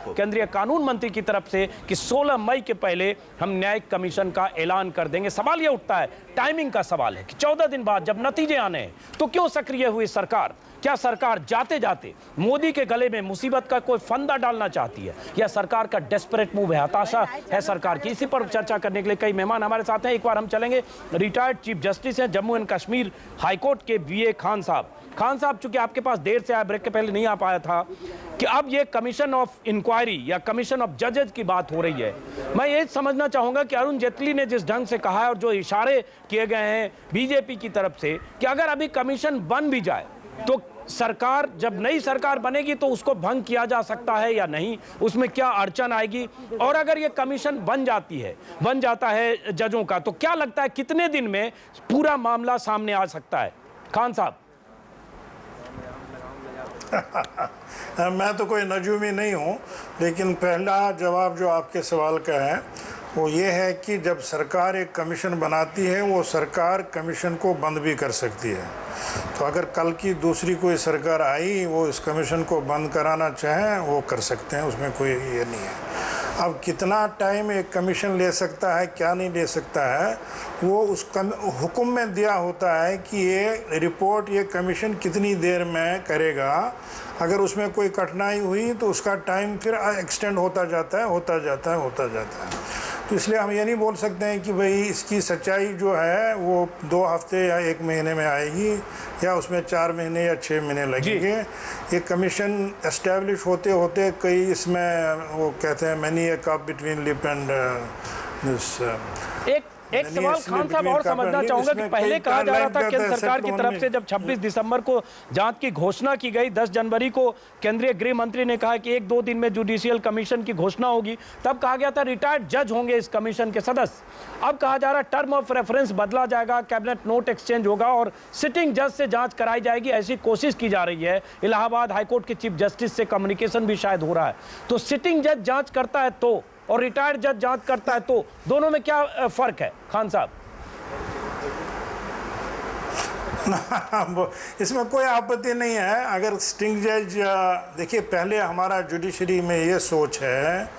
केंद्रीय कानून मंत्री की तरफ से कि 16 मई के पहले हम न्यायिक कमीशन का ऐलान कर देंगे। सवाल यह उठता है, टाइमिंग का सवाल है कि 14 दिन बाद जब नतीजे आने हैं तो क्यों सक्रिय हुई सरकार? क्या सरकार जाते जाते मोदी के गले में मुसीबत का कोई फंदा डालना चाहती है, या सरकार का डेस्परेट मूव है, हताशा है सरकार की? इसी पर चर्चा करने के लिए कई मेहमान हमारे साथ हैं। एक बार हम चलेंगे, रिटायर्ड चीफ जस्टिस हैं Jammu and Kashmir high court के बीए खान साहब। खान साहब, चूंकि आपके पास देर से आया, ब्रेक के पहले नहीं आ पाया था, कि अब ये कमीशन ऑफ इंक्वायरी या कमीशन ऑफ जजेज की बात हो रही है। मैं ये समझना चाहूंगा कि अरुण जेटली ने जिस ढंग से कहा है और जो इशारे किए गए हैं बीजेपी की तरफ से कि अगर अभी कमीशन बन भी जाए तो सरकार, जब नई सरकार बनेगी तो उसको भंग किया जा सकता है या नहीं, उसमें क्या अड़चन आएगी? और अगर ये कमीशन बन जाता है जजों का, तो क्या लगता है कितने दिन में पूरा मामला सामने आ सकता है? खान साहब। मैं तो कोई नजूमी नहीं हूँ, लेकिन पहला जवाब जो आपके सवाल का है वो ये है कि जब सरकार एक कमीशन बनाती है, वो सरकार कमीशन को बंद भी कर सकती है। तो अगर कल की दूसरी कोई सरकार आई, वो इस कमीशन को बंद कराना चाहें, वो कर सकते हैं, उसमें कोई ये नहीं है। अब कितना टाइम एक कमीशन ले सकता है, क्या नहीं ले सकता है, वो उस हुक्म में दिया होता है कि ये रिपोर्ट, ये कमीशन कितनी देर में करेगा। अगर उसमें कोई कठिनाई हुई तो उसका टाइम फिर एक्सटेंड होता जाता है। तो इसलिए हम ये नहीं बोल सकते हैं कि भाई इसकी सच्चाई जो है वो 2 हफ्ते या 1 महीने में आएगी, या उसमें 4 महीने या 6 महीने लगेंगे। ये कमीशन एस्टैब्लिश होते होते कई, इसमें वो कहते हैं many a cup between lip and this. एक सवाल खान साहब और समझना चाहूंगा कि पहले कहा जा रहा था केंद्र सरकार की तरफ से, जब 26 दिसंबर को जांच की घोषणा की गई, 10 जनवरी को केंद्रीय गृह मंत्री ने कहा कि 1-2 दिन में जुडिशियल कमीशन की घोषणा होगी, तब कहा गया था रिटायर्ड जज होंगे इस कमीशन के सदस्य। अब कहा जा रहा है टर्म ऑफ रेफरेंस बदला जाएगा, कैबिनेट नोट एक्सचेंज होगा और सिटिंग जज से जांच कराई जाएगी, ऐसी कोशिश की जा रही है। इलाहाबाद हाईकोर्ट के चीफ जस्टिस से कम्युनिकेशन भी शायद हो रहा है। तो सिटिंग जज जांच करता है तो, और रिटायर्ड जज जांच करता है तो, दोनों में क्या फर्क है खान साहब? इसमें कोई आपत्ति नहीं है। अगर सिटिंग जज, देखिए पहले हमारा जुडिशरी में ये सोच है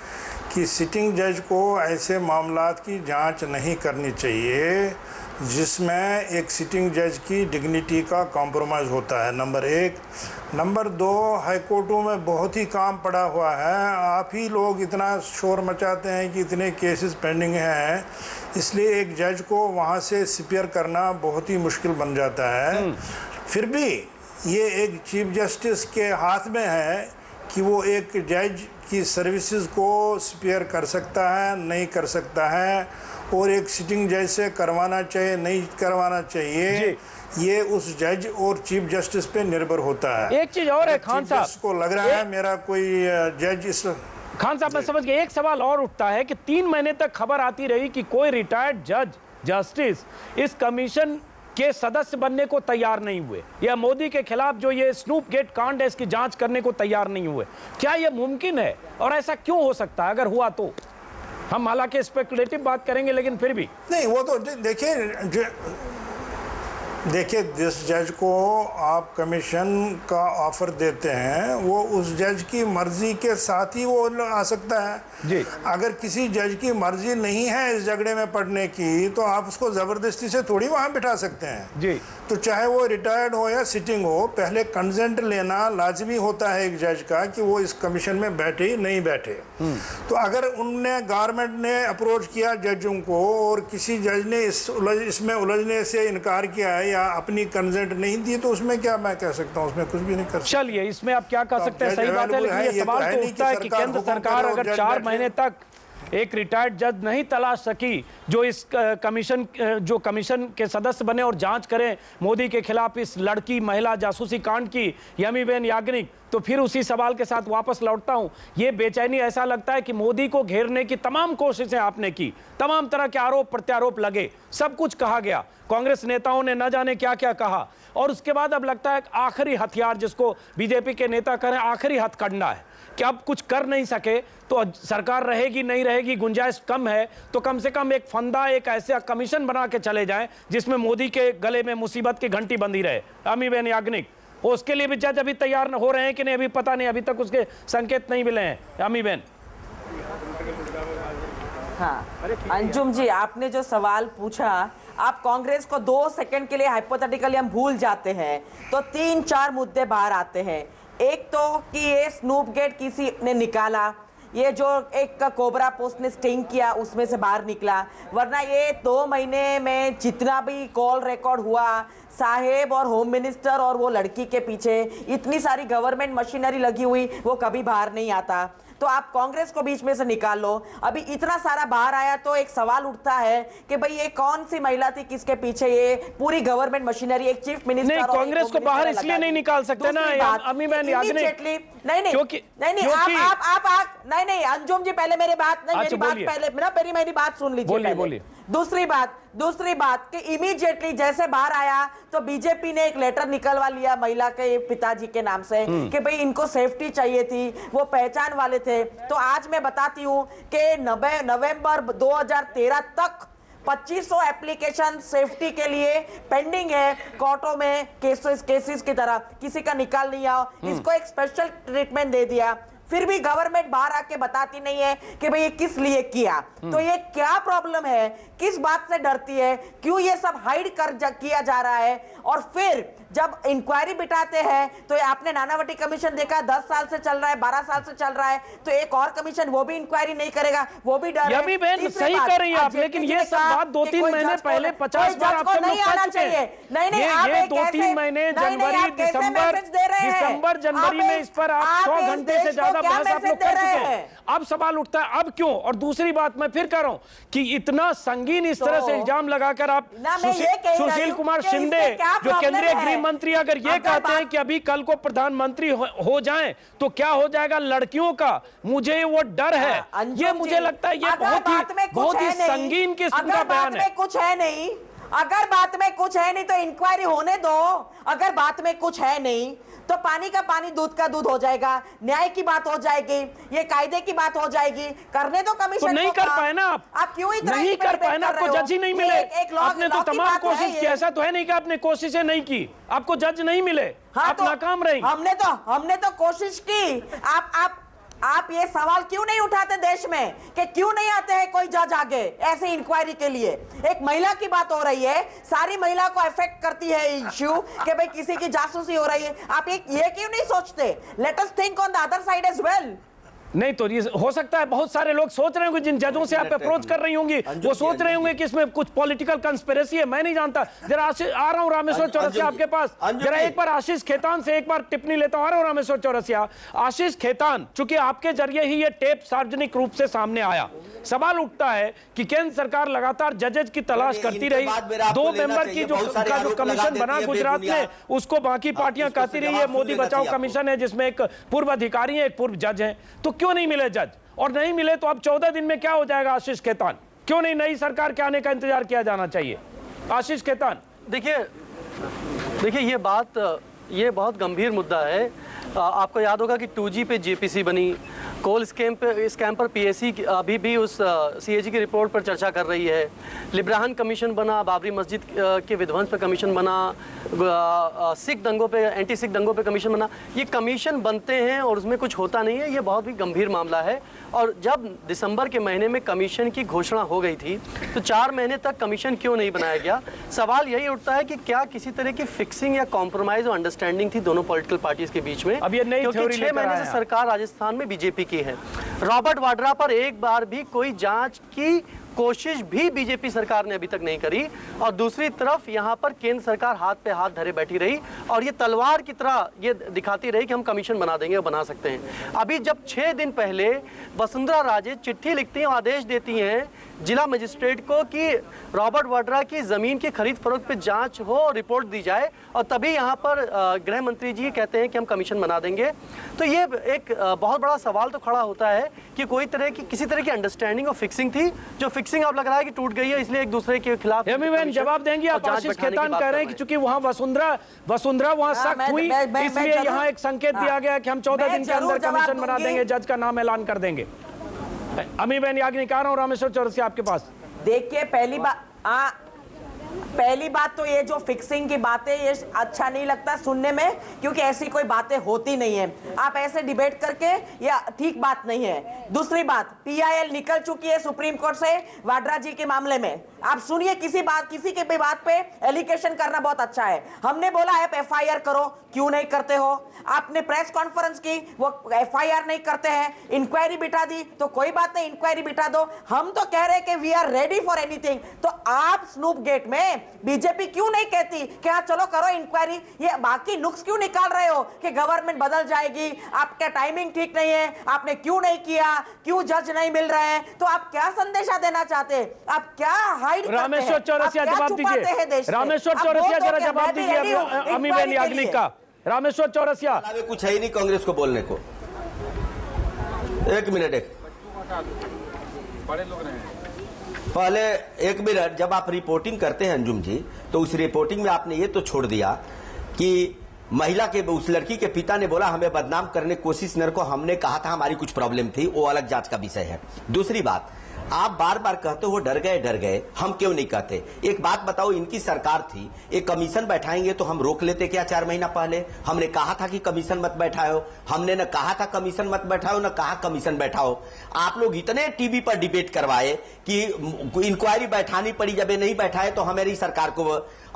कि सिटिंग जज को ऐसे मामलात की जांच नहीं करनी चाहिए जिसमें एक सिटिंग जज की डिग्निटी का कॉम्प्रोमाइज़ होता है, नंबर 1। नंबर 2, हाईकोर्टों में बहुत ही काम पड़ा हुआ है। आप ही लोग इतना शोर मचाते हैं कि इतने केसेस पेंडिंग हैं, इसलिए एक जज को वहाँ से सिपियर करना बहुत ही मुश्किल बन जाता है। फिर भी ये एक चीफ जस्टिस के हाथ में है कि वो एक जज की सर्विसेज को सिपियर कर सकता है, नहीं कर सकता है, और एक सिटिंग जज से करवाना चाहिए, नहीं करवाना चाहिए, ये उस जज और चीफ जस्टिस पे निर्भर होता है। एक चीज और है खान साहब, को लग रहा है मेरा कोई जज इस खान साहब मैं समझ गया। एक सवाल और उठता है कि 3 महीने तक खबर आती रही कि कोई रिटायर्ड जज जस्टिस इस कमीशन के सदस्य बनने को तैयार नहीं हुए, या मोदी के खिलाफ जो ये स्नूप गेट कांड है इसकी जांच करने को तैयार नहीं हुए। क्या ये मुमकिन है और ऐसा क्यों हो सकता है? अगर हुआ तो हम हालांकि स्पेकुलेटिव बात करेंगे, लेकिन फिर भी नहीं, वो तो देखिए जिस जज को आप कमीशन का ऑफर देते हैं वो उस जज की मर्जी के साथ ही वो आ सकता है जी। अगर किसी जज की मर्जी नहीं है इस झगड़े में पड़ने की तो आप उसको जबरदस्ती से थोड़ी वहां बिठा सकते हैं जी। तो चाहे वो रिटायर्ड हो या सिटिंग हो, पहले कंसेंट लेना लाजमी होता है एक जज का कि वो इस कमीशन में बैठे नहीं बैठे। तो अगर उनने गवर्नमेंट ने अप्रोच किया जजों को और किसी जज ने इसमें उलझने से इनकार किया है या अपनी कंसेंट नहीं दी, तो उसमें क्या मैं कह सकता हूँ? उसमें कुछ भी नहीं कर सकता। चलिए, इसमें आप क्या कह सकते हैं? सही बात है, लेकिन ये सवाल तो उठता है कि केंद्र सरकार अगर 4 महीने तक एक रिटायर्ड जज नहीं तलाश सकी जो इस कमीशन के सदस्य बने और जांच करें मोदी के खिलाफ इस लड़की महिला जासूसी कांड की, यमीबेन याग्निक, तो फिर उसी सवाल के साथ वापस लौटता हूं। ये बेचैनी ऐसा लगता है कि मोदी को घेरने की तमाम कोशिशें आपने की, तमाम तरह के आरोप प्रत्यारोप लगे, सब कुछ कहा गया, कांग्रेस नेताओं ने न जाने क्या क्या कहा, और उसके बाद अब लगता है आखिरी हथियार जिसको बीजेपी के नेता करें आखिरी हथकंडा है कि अब कुछ कर नहीं सके तो सरकार रहेगी नहीं रहेगी गुंजाइश कम है, तो कम से कम एक फंदा, एक ऐसा कमीशन बना के चले जाएं जिसमें मोदी के गले में मुसीबत की घंटी बंधी रहे। यमीबेन याग्निक, उसके लिए भी जज अभी तैयार हो रहे हैं कि नहीं अभी पता नहीं, अभी तक उसके संकेत नहीं मिले हैं। यमीबेन। हाँ अंजुम जी, आपने जो सवाल पूछा, आप कांग्रेस को 2 सेकंड के लिए हाइपोथेटिकली हम भूल जाते हैं तो 3-4 मुद्दे बाहर आते हैं। एक तो कि ये स्नूप गेट किसी ने निकाला, ये जो एक कोबरा पोस्ट ने स्टिंग किया उसमें से बाहर निकला, वरना ये 2 महीने में जितना भी कॉल रिकॉर्ड हुआ, साहेब और होम मिनिस्टर और वो लड़की के पीछे इतनी सारी गवर्नमेंट मशीनरी लगी हुई, वो कभी बाहर नहीं आता। तो आप कांग्रेस को बीच में से निकाल लो। अभी इतना सारा बाहर आया तो एक सवाल उठता है कि भाई ये कौन सी महिला थी, किसके पीछे ये पूरी गवर्नमेंट मशीनरी, एक चीफ मिनिस्टर नहीं, कांग्रेस को बाहर इसलिए नहीं निकाल सकते ना यमीबेन याग्निक, नहीं अंजुम जी, पहले मेरी बात मेरी बात सुन लीजिए। दूसरी बात कि इमीडिएटली जैसे बाहर आया तो बीजेपी ने एक लेटर निकलवा लिया महिला के पिताजी के नाम से कि भाई इनको सेफ्टी चाहिए थी, वो पहचान वाले थे। तो आज मैं बताती हूं कि नवंबर 2013 तक 2500 एप्लीकेशन सेफ्टी के लिए पेंडिंग है कोर्टों में, केसेस की तरह, किसी का निकाल नहीं आया, इसको एक स्पेशल ट्रीटमेंट दे दिया। फिर भी गवर्नमेंट बाहर आके बताती नहीं है कि भाई ये किस लिए किया। तो ये क्या प्रॉब्लम है, किस बात से डरती है, क्यों ये सब हाइड किया जा रहा है? और फिर जब इंक्वायरी बिठाते हैं तो आपने नानावटी कमीशन देखा, 10 साल से चल रहा है, 12 साल से चल रहा है, तो एक और कमीशन वो भी इंक्वायरी नहीं करेगा, वो भी डर है। यमीबेन सही कर रही है आप, लेकिन ये सब बात 2-3 महीने पहले 50 बार आप सब लोग कर चुके हैं। ये 2-3 महीने जनवरी दिसंबर जनवरी में इस पर आप 100 घंटे से ज्यादा बहस आप लोग कर चुके हैं। अब सवाल उठता है अब क्यों? और दूसरी बात मैं फिर कह रहा हूं कि इतना संगीन इस तरह से इल्जाम लगाकर आप सुशील कुमार शिंदे जो केंद्रीय गृह मंत्री अगर ये कहते हैं कि अभी कल को प्रधानमंत्री हो जाएं तो क्या हो जाएगा लड़कियों का, मुझे वो डर है। ये मुझे लगता है ये बहुत ही संगीन किस्म का बयान है। कुछ है नहीं, अगर बात में कुछ है नहीं तो इंक्वायरी होने दो। अगर बात में कुछ है नहीं तो पानी का पानी दूध का दूध हो जाएगा, न्याय की बात हो जाएगी, ये कायदे की बात हो जाएगी। करने दो कमीशन तो नहीं कर पाए ना आप क्यों इतना नहीं कर पाए ना, आपको जज ही नहीं मिले। आपने तो तमाम कोशिश की, ऐसा तो है नहीं कि आपने कोशिशें नहीं की, आपको जज नहीं मिले। आप नाकाम रही। हमने तो कोशिश की। आप ये सवाल क्यों नहीं उठाते देश में कि क्यों नहीं आते हैं कोई जज आगे ऐसे इंक्वायरी के लिए? एक महिला की बात हो रही है, सारी महिला को अफेक्ट करती है इश्यू कि भाई किसी की जासूसी हो रही है। आप ये क्यों नहीं सोचते? Let us think on the other side as well. नहीं तो ये हो सकता है बहुत सारे लोग सोच रहे होंगे, जिन जजों से आप अप्रोच कर रही होंगी वो सोच रहे होंगे कि इसमें कुछ पॉलिटिकल कंस्पिरेसी है। मैं नहीं जानता। जरा आ रहा हूं रामेश्वर चौरसिया आपके पास। जरा एक बार आशीष खेतान से एक बार टिप्पणी लेता हूं। आ रहा हूं रामेश्वर चौरसिया। आशीष खेतान, चूंकि आपके जरिए ही ये टेप सार्वजनिक रूप से सामने आया, सवाल उठता है कि केंद्र सरकार लगातार जजेज की तलाश करती रही। 2 मेंबर की जो कमीशन बना गुजरात में, उसको बाकी पार्टियां कहती रही है मोदी बचाओ कमीशन है, जिसमें एक पूर्व अधिकारी है, एक पूर्व जज है। तो क्यों नहीं मिले जज? और नहीं मिले तो अब 14 दिन में क्या हो जाएगा आशीष खेतान? क्यों नहीं नई सरकार के आने का इंतजार किया जाना चाहिए? आशीष खेतान, देखिए ये बहुत गंभीर मुद्दा है। आपको याद होगा कि 2G पे जेपीसी बनी, कोल स्कैम पर पीएससी अभी भी उस सीएजी की रिपोर्ट पर चर्चा कर रही है। लिब्राहन कमीशन बना, बाबरी मस्जिद के विध्वंस पर कमीशन बना, सिख दंगों पे, एंटी सिख दंगों पे कमीशन बना। ये कमीशन बनते हैं और उसमें कुछ होता नहीं है। ये बहुत ही गंभीर मामला है। और जब दिसंबर के महीने में कमीशन की घोषणा हो गई थी तो 4 महीने तक कमीशन क्यों नहीं बनाया गया? सवाल यही उठता है कि क्या किसी तरह की फिक्सिंग या कॉम्प्रोमाइज और अंडरस्टैंडिंग थी दोनों पॉलिटिकल पार्टीज के बीच में? अब ये नई क्योंकि 6 महीने से सरकार राजस्थान में बीजेपी की है। रॉबर्ट वाड्रा पर एक बार भी कोई जांच की कोशिश भी बीजेपी सरकार ने अभी तक नहीं करी। और दूसरी तरफ यहाँ पर केंद्र सरकार हाथ पे हाथ धरे बैठी रही और ये तलवार की तरह ये दिखाती रही कि हम कमीशन बना देंगे और बना सकते हैं। अभी जब 6 दिन पहले वसुंधरा राजे चिट्ठी लिखती हैं, आदेश देती हैं जिला मजिस्ट्रेट को कि रॉबर्ट वाड्रा की जमीन की खरीद फरोख्त पे जांच हो, रिपोर्ट दी जाए, और तभी यहाँ पर गृह मंत्री जी कहते हैं कि हम कमीशन बना देंगे। तो ये एक बहुत बड़ा सवाल तो खड़ा होता है कि किसी तरह की अंडरस्टैंडिंग और फिक्सिंग थी, जो फिक्सिंग अब लग रहा है कि टूट गई है, इसलिए एक दूसरे के खिलाफ जवाब देंगे आप? आशीष खेतान कह रहे हैं कि चूंकि वहां वसुंधरा वहां सख्त हुई, इसलिए यहाँ एक संकेत दिया गया कि हम 14 दिन के अंदर कमीशन बना देंगे, जज का नाम ऐलान कर देंगे। अमीबेन याग्निक आ रहा हूं रामेश्वर चौरसिया आपके पास। देखिए, पहली बात तो ये जो फिक्सिंग की बातें, ये अच्छा नहीं लगता सुनने में, क्योंकि ऐसी कोई बातें होती नहीं है। आप ऐसे डिबेट करके ये ठीक बात नहीं है। दूसरी बात, PIL निकल चुकी है सुप्रीम कोर्ट से वाड्रा जी के मामले में। आप सुनिए, किसी के भी बात पे एलिगेशन करना बहुत अच्छा है। हमने बोला आप FIR करो, क्यों नहीं करते हो? आपने प्रेस कॉन्फ्रेंस की, वो FIR नहीं करते हैं। इंक्वायरी बिठा दी तो कोई बात नहीं, इंक्वायरी बिठा दो। हम तो कह रहे हैं कि we are ready for anything. तो आप स्नूप गेट में बीजेपी क्यों नहीं कहती कि हाँ चलो करो इंक्वायरी? ये बाकी नुक्स क्यों निकाल रहे हो कि गवर्नमेंट बदल जाएगी, आपका टाइमिंग ठीक नहीं है, आपने क्यों नहीं किया, क्यों जज नहीं मिल रहे हैं? तो आप क्या संदेशा देना चाहते? आप क्या हाइड करते हैं? रामेश्वर चौरसिया जवाब दीजिए। रामेश्वर चौरसिया जरा जवाब दीजिए अमीबेन याग्निक का। रामेश्वर चौरसिया, कुछ है ही नहीं कांग्रेस को बोलने को। एक मिनट, पहले एक मिनट, जब आप रिपोर्टिंग करते हैं अंजुम जी, तो उस रिपोर्टिंग में आपने ये तो छोड़ दिया कि महिला के, उस लड़की के पिता ने बोला हमें बदनाम करने की कोशिश न को, हमने कहा था हमारी कुछ प्रॉब्लम थी, वो अलग जांच का विषय है। दूसरी बात, आप बार बार कहते हो डर गए, हम क्यों नहीं कहते? एक बात बताओ, इनकी सरकार थी, एक कमीशन बैठाएंगे तो हम रोक लेते क्या? 4 महीना पहले हमने कहा था कि कमीशन मत बैठाओ, हमने न कहा था कमीशन मत बैठाओ, न कहा कमीशन बैठाओ। आप लोग इतने टीवी पर डिबेट करवाए कि इंक्वायरी बैठानी पड़ी, जब ये नहीं बैठाए तो हमारी सरकार को,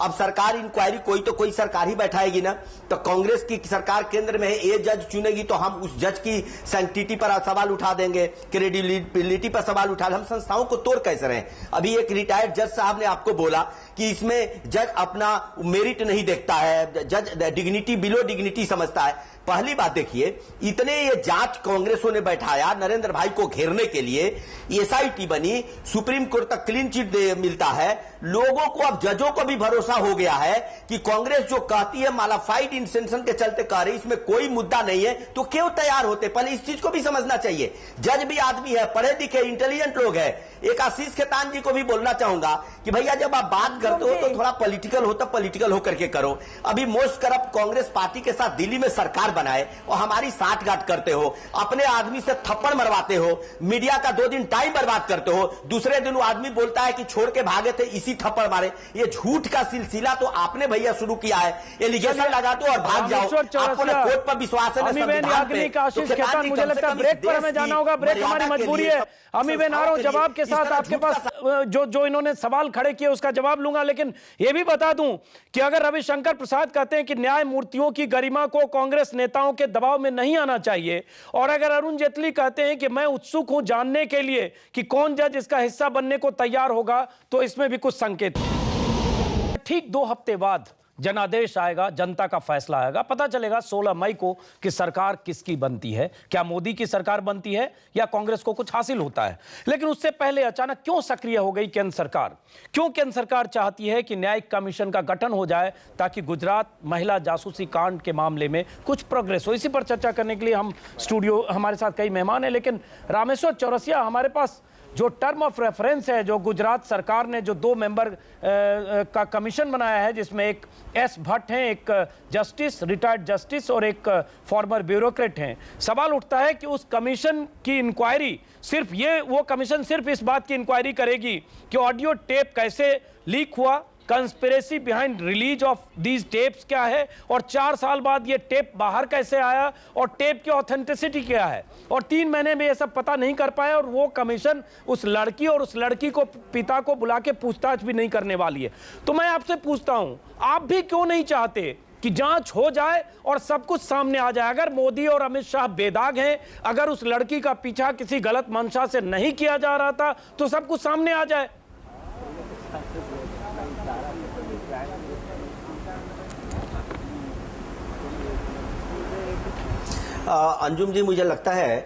अब सरकार इंक्वायरी कोई सरकार ही बैठाएगी ना। तो कांग्रेस की सरकार केंद्र में है, ये जज चुनेगी तो हम उस जज की सैंक्टिटी पर सवाल उठा देंगे, क्रेडिबिलिटी पर सवाल उठा। हम संस्थाओं को तोड़ कैसे रहे? अभी एक रिटायर्ड जज साहब ने आपको बोला कि इसमें जज अपना मेरिट नहीं देखता है, जज डिग्निटी बिलो डिग्निटी समझता है। पहली बात देखिए, इतने ये जांच कांग्रेसों ने बैठाया नरेंद्र भाई को घेरने के लिए, एसआईटी बनी, सुप्रीम कोर्ट तक क्लीन चिट मिलता है, लोगों को अब जजों को भी भरोसा हो गया है कि कांग्रेस जो कहती है मालाफाइड इंटेंशन के चलते कह रही, इसमें कोई मुद्दा नहीं है, तो क्यों तैयार होते? पहले इस चीज को भी समझना चाहिए। जज भी आदमी है, पढ़े लिखे इंटेलिजेंट लोग है। एक आशीष खेतान जी को भी बोलना चाहूंगा कि भैया जब आप बात करते हो तो थोड़ा पॉलिटिकल हो, तब पॉलिटिकल होकर के करो। अभी मोस्ट करप्ट कांग्रेस पार्टी के साथ दिल्ली में सरकार बनाए और हमारी साठगांठ करते हो, अपने आदमी से थप्पड़ मरवाते हो, मीडिया का 2 दिन टाइम बर्बाद करते हो, दूसरे दिन वो आदमी बोलता है कि छोड़ के भागे थे इसी थप्पड़ मारे। ये झूठ का सिलसिला तो आपने भैया शुरू किया है। एलिगेशन लगा दो और भाग जाओ। आपको ना कोर्ट पर विश्वास है, मुझे लगता है ब्रेक पर हमें जाना होगा, ब्रेक हमारी मजबूरी है। अमीबेन आ रहा हूं जवाब के साथ आपके पास, जो इन्होंने सवाल खड़े किए उसका जवाब लूंगा, लेकिन यह भी बता दूं कि अगर रविशंकर प्रसाद कहते हैं कि न्यायमूर्तियों की गरिमा को कांग्रेस नेताओं के दबाव में नहीं आना चाहिए, और अगर अरुण जेटली कहते हैं कि मैं उत्सुक हूं जानने के लिए कि कौन जज इसका हिस्सा बनने को तैयार होगा, तो इसमें भी कुछ संकेत। ठीक 2 हफ्ते बाद जनादेश आएगा, जनता का फैसला आएगा, पता चलेगा 16 मई को कि सरकार किसकी बनती है। क्या मोदी की सरकार बनती है या कांग्रेस को कुछ हासिल होता है। लेकिन उससे पहले अचानक क्यों सक्रिय हो गई केंद्र सरकार? क्यों केंद्र सरकार चाहती है कि न्यायिक कमीशन का गठन हो जाए ताकि गुजरात महिला जासूसी कांड के मामले में कुछ प्रोग्रेस हो? इसी पर चर्चा करने के लिए हम स्टूडियो, हमारे साथ कई मेहमान हैं, लेकिन रामेश्वर चौरसिया हमारे पास जो टर्म ऑफ रेफरेंस है, जो गुजरात सरकार ने जो 2 मेंबर का कमीशन बनाया है, जिसमें एक एस भट्ट हैं, एक जस्टिस, रिटायर्ड जस्टिस, और एक फॉर्मर ब्यूरोक्रेट हैं। सवाल उठता है कि उस कमीशन की इंक्वायरी सिर्फ वो कमीशन सिर्फ इस बात की इंक्वायरी करेगी कि ऑडियो टेप कैसे लीक हुआ, conspiracy behind release of these tapes क्या है, और 4 साल बाद ये टेप बाहर कैसे आया, और टेप की ऑथेंटिसिटी क्या है, और 3 महीने में ये सब पता नहीं कर पाया। और वो कमीशन उस लड़की और उस लड़की को पिता को बुला के पूछताछ भी नहीं करने वाली है। तो मैं आपसे पूछता हूं, आप भी क्यों नहीं चाहते कि जांच हो जाए और सब कुछ सामने आ जाए? अगर मोदी और अमित शाह बेदाग हैं, अगर उस लड़की का पीछा किसी गलत मंशा से नहीं किया जा रहा था, तो सब कुछ सामने आ जाए। अंजुम जी, मुझे लगता है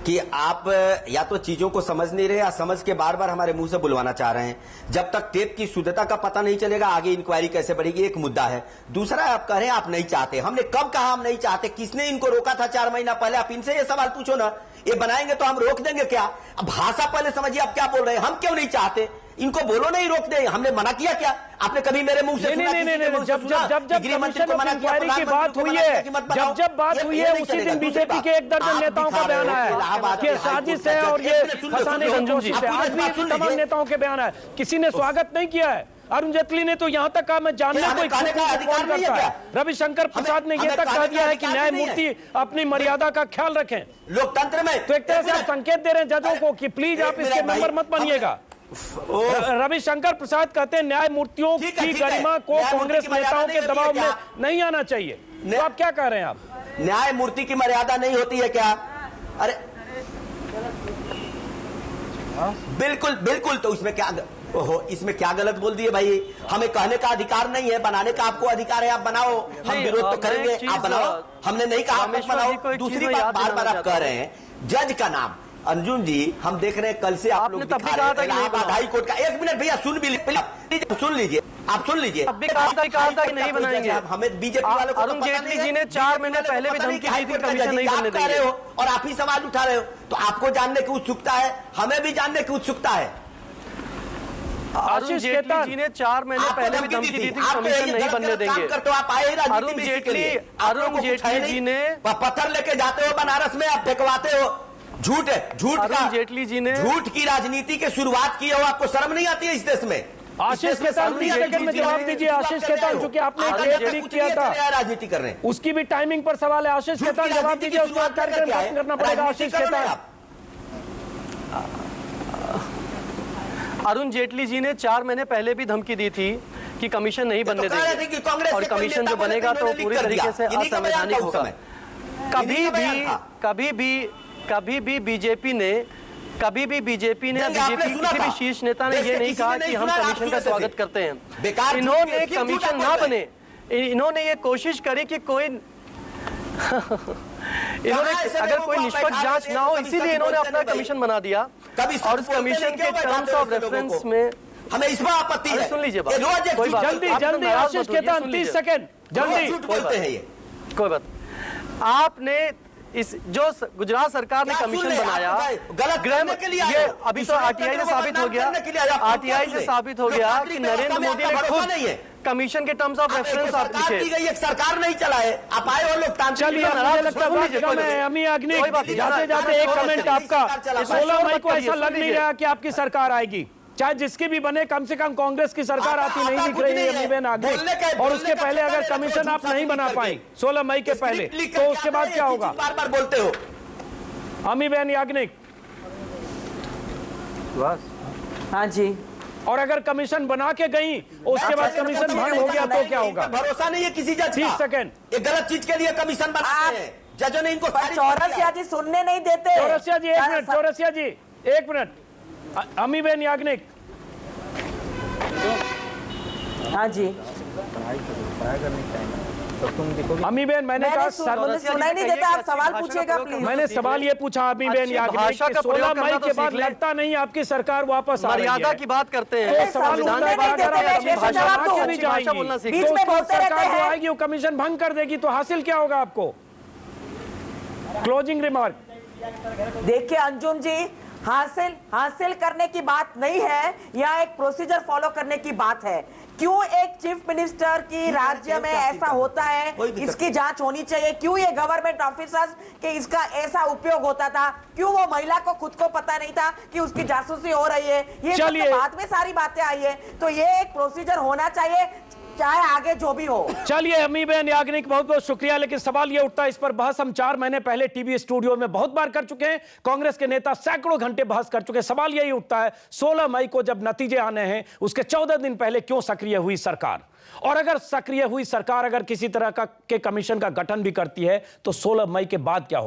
कि आप या तो चीजों को समझ नहीं रहे या समझ के बार बार हमारे मुंह से बुलवाना चाह रहे हैं। जब तक टेप की शुद्धता का पता नहीं चलेगा, आगे इंक्वायरी कैसे बढ़ेगी, एक मुद्दा है। दूसरा, आप कह रहे हैं आप नहीं चाहते। हमने कब कहा हम नहीं चाहते? किसने इनको रोका था 4 महीना पहले? आप इनसे ये सवाल पूछो ना। ये बनाएंगे तो हम रोक देंगे क्या? अब भाषा पहले समझिए, आप क्या बोल रहे हैं। हम क्यों नहीं चाहते? इनको बोलो नहीं रोक दे। हमने मना किया क्या? आपने कभी मेरे मुंह से सुना? जब कमीशन ऑफ इंक्वायरी की बात हुई है, जब बात हुई है, उसी दिन बीजेपी के 1 दर्जन नेताओं का बयान आया कि साजिश है और ये फंसाने की कोशिश है। आज भी तमाम नेताओं के बयान है, किसी ने स्वागत नहीं किया है। अरुण जेटली ने तो यहां तक कहा मैं जानने को कौन करता है। रविशंकर प्रसाद ने यह तक कह दिया है कि न्यायमूर्ति अपनी मर्यादा का ख्याल रखें लोकतंत्र में। तो एक तरह से आप संकेत दे रहे हैं जजों को कि प्लीज आप इसके मेंबर मत बनिएगा। रविशंकर प्रसाद कहते हैं न्यायमूर्तियों की गरिमा को कांग्रेस नेताओं के दबाव में नहीं आना चाहिए। तो आप क्या कह रहे हैं? आप न्यायमूर्ति की मर्यादा नहीं होती है क्या? अरे बिल्कुल बिल्कुल। तो इसमें क्या, ओहो, इसमें क्या गलत बोल दिए भाई? हमें कहने का अधिकार नहीं है, बनाने का आपको अधिकार है, आप बनाओ। हम विरोध तो करेंगे, आप बनाओ। हमने नहीं कहा आप बनाओ। दूसरी बात, बार बार आप कह रहे हैं जज का नाम। अर्जुन जी, हम देख रहे हैं कल से आप लोग दिखा रहे हैं इलाहाबाद हाई कोर्ट का। 1 मिनट भैया, सुन लीजिए, आप सुन लीजिए। कहा था कि नहीं बनाएंगे। हमें बीजेपी वालों को अरुण जेटली जी ने 4 महीने पहले भी धमकी दी थी कमीशन नहीं बनने देंगे, और आप ही सवाल उठा रहे हो। तो आपको जानने की उत्सुकता है, हमें भी जानने की उत्सुकता है। अरुण जेटली जी ने 4 महीने पहले भी धमकी दी थी कमीशन नहीं बनने देंगे। अरुण जेटली जी ने पत्थर लेके जाते हो बनारस में, आप फेंकवाते हो। झूठ है, झूठ का। जेटली जी ने झूठ की राजनीति की शुरुआत की हो। आपको शर्म नहीं आती है इस देश में? आशीष खेतान, 30 सेकंड में जवाब दीजिए। आशीष खेतान, चूंकि आपने टेप लीक किया था, राजनीति कर रहे हैं, उसकी भी टाइमिंग पर सवाल है। आशीष खेतान जवाब दीजिए, उसको कार्यक्रम खत्म करना पड़ेगा। आशीष खेतान। अरुण जेटली जी ने 4 महीने पहले भी धमकी दी थी कि कमीशन नहीं बनने देंगे, और कमीशन जो बनेगा तो पूरी तरीके से असंवैधानिक होगा। कभी भी बीजेपी ने बीजेपी किसी भी शीर्ष नेता ने यह नहीं कहा कि हम कमीशन का स्वागत करते हैं। इन्होंने कमीशन ना बने, इन्होंने ये कोशिश करी कि कोई इन्होंने अगर कोई निष्पक्ष जांच ना हो इसीलिए इन्होंने अपना कमीशन बना दिया और उस कमीशन के टर्म्स ऑफ रेफरेंस में हमें इसमें आपत्ति है। सुन लीजिए बात, ये रोज एक कोई बात जल्दी आप तो जल्दी नाराज आशीष मत होइए, खेतान सुन 30 लीजिए। सेकंड जल्दी। झूठ बोलते हैं ये। कोई बात, आपने इस जो गुजरात सरकार ने क्या सुन कमीशन ले, बनाया, आपको गलत करने के लिए आए ये हो। अभी तो विश्वास आरटीआई से करने साबित हो को गया, बदनाम करने के लिए आए हो। आरटीआई से साबित हो गया कि नरेंद्र मोदी ने भरोसा खुद नहीं है। कमीशन के टर्म्स ऑफ आप एक रेफरेंस आप सरकार लिखे। दी गई, एक सरकार नहीं चलाए, आप आए हो लोकतांत्रिक। चलिए तो मुझे नाराज लगता है सुन बात लीजिए, कम कोई है। बात अमी कोई अग्निक बात नहीं, जाते जाते नाराज एक छोड़ कमेंट दीजिए। आपका, सरकार चला- 16 मई मत को ऐसा करिए, लग सुन नहीं लीजिए। रहा कि आपकी सरकार आएगी, चाहे जिसकी भी बने, कम से कम कांग्रेस की सरकार आती नहीं दिख रही है अमीबेन आग्निक। और उसके पहले अगर कमीशन आप नहीं बना पाए 16 मई के पहले, तो उसके बाद क्या होगा? बार बार बोलते हो। अमीबेन याग्निक, हाँ जी, और अगर कमीशन बना के गई उसके बाद कमीशन भंग हो गया तो क्या होगा? भरोसा नहीं है किसी जज का। 30 सेकंड। ये गलत चीज के लिए कमीशन बनाते हैं, जजों ने इनको पर चौरसिया जी सुनने नहीं देते। चौरसिया जी 1 मिनट, चौरसिया जी 1 मिनट। अमीबेन याग्निक, हाँ जी, अमीबेन मैंने कहा मुझे सुनाई नहीं देता, आप सवाल पूछिएगा प्लीज। मैंने सवाल ये पूछा अमीबेन अच्छी याग्निक भाषा कि का 16 प्रयोग मई करना के तो बाद सीख लें। लगता नहीं आपकी सरकार वापस आ रही है। मर्यादा की बात करते तो हैं, सवाल सुनने सुनने नहीं बाद देते, अगर मैं अच्छी कैसे भाषा जवाब बना दूं? के भी अच्छी भाषा जाएंगी, बोलना सीख बीच तो में उसको बोलते सरकार रहते जो हैं। आएगी वो कमीशन भंग कर देगी, तो हासिल क्या होगा आपको? Closing remark. देखिए अंजुम जी, हासिल करने की बात नहीं है, यहाँ एक प्रोसीजर फॉलो करने की बात है। क्यों एक चीफ मिनिस्टर की राज्य में ऐसा होता है, इसकी जांच होनी चाहिए। क्यों ये गवर्नमेंट ऑफिसर्स के इसका ऐसा उपयोग होता था, क्यों वो महिला को खुद को पता नहीं था कि उसकी जासूसी हो रही है, ये सब चलिए। तो बाद में सारी बातें आई है। तो ये एक प्रोसीजर होना चाहिए, चाहे आगे जो भी हो। चलिए अमीबेन याग्निक, बहुत बहुत शुक्रिया। लेकिन सवाल ये उठता है, इस पर बहस हम 4 महीने पहले टीवी स्टूडियो में बहुत बार कर चुके हैं, कांग्रेस के नेता सैकड़ों घंटे बहस कर चुके हैं। सवाल यही उठता है 16 मई को जब नतीजे आने हैं उसके 14 दिन पहले क्यों सक्रिय हुई सरकार? और अगर सक्रिय हुई सरकार अगर किसी तरह का के कमीशन का गठन भी करती है तो 16 मई के बाद क्या होगा?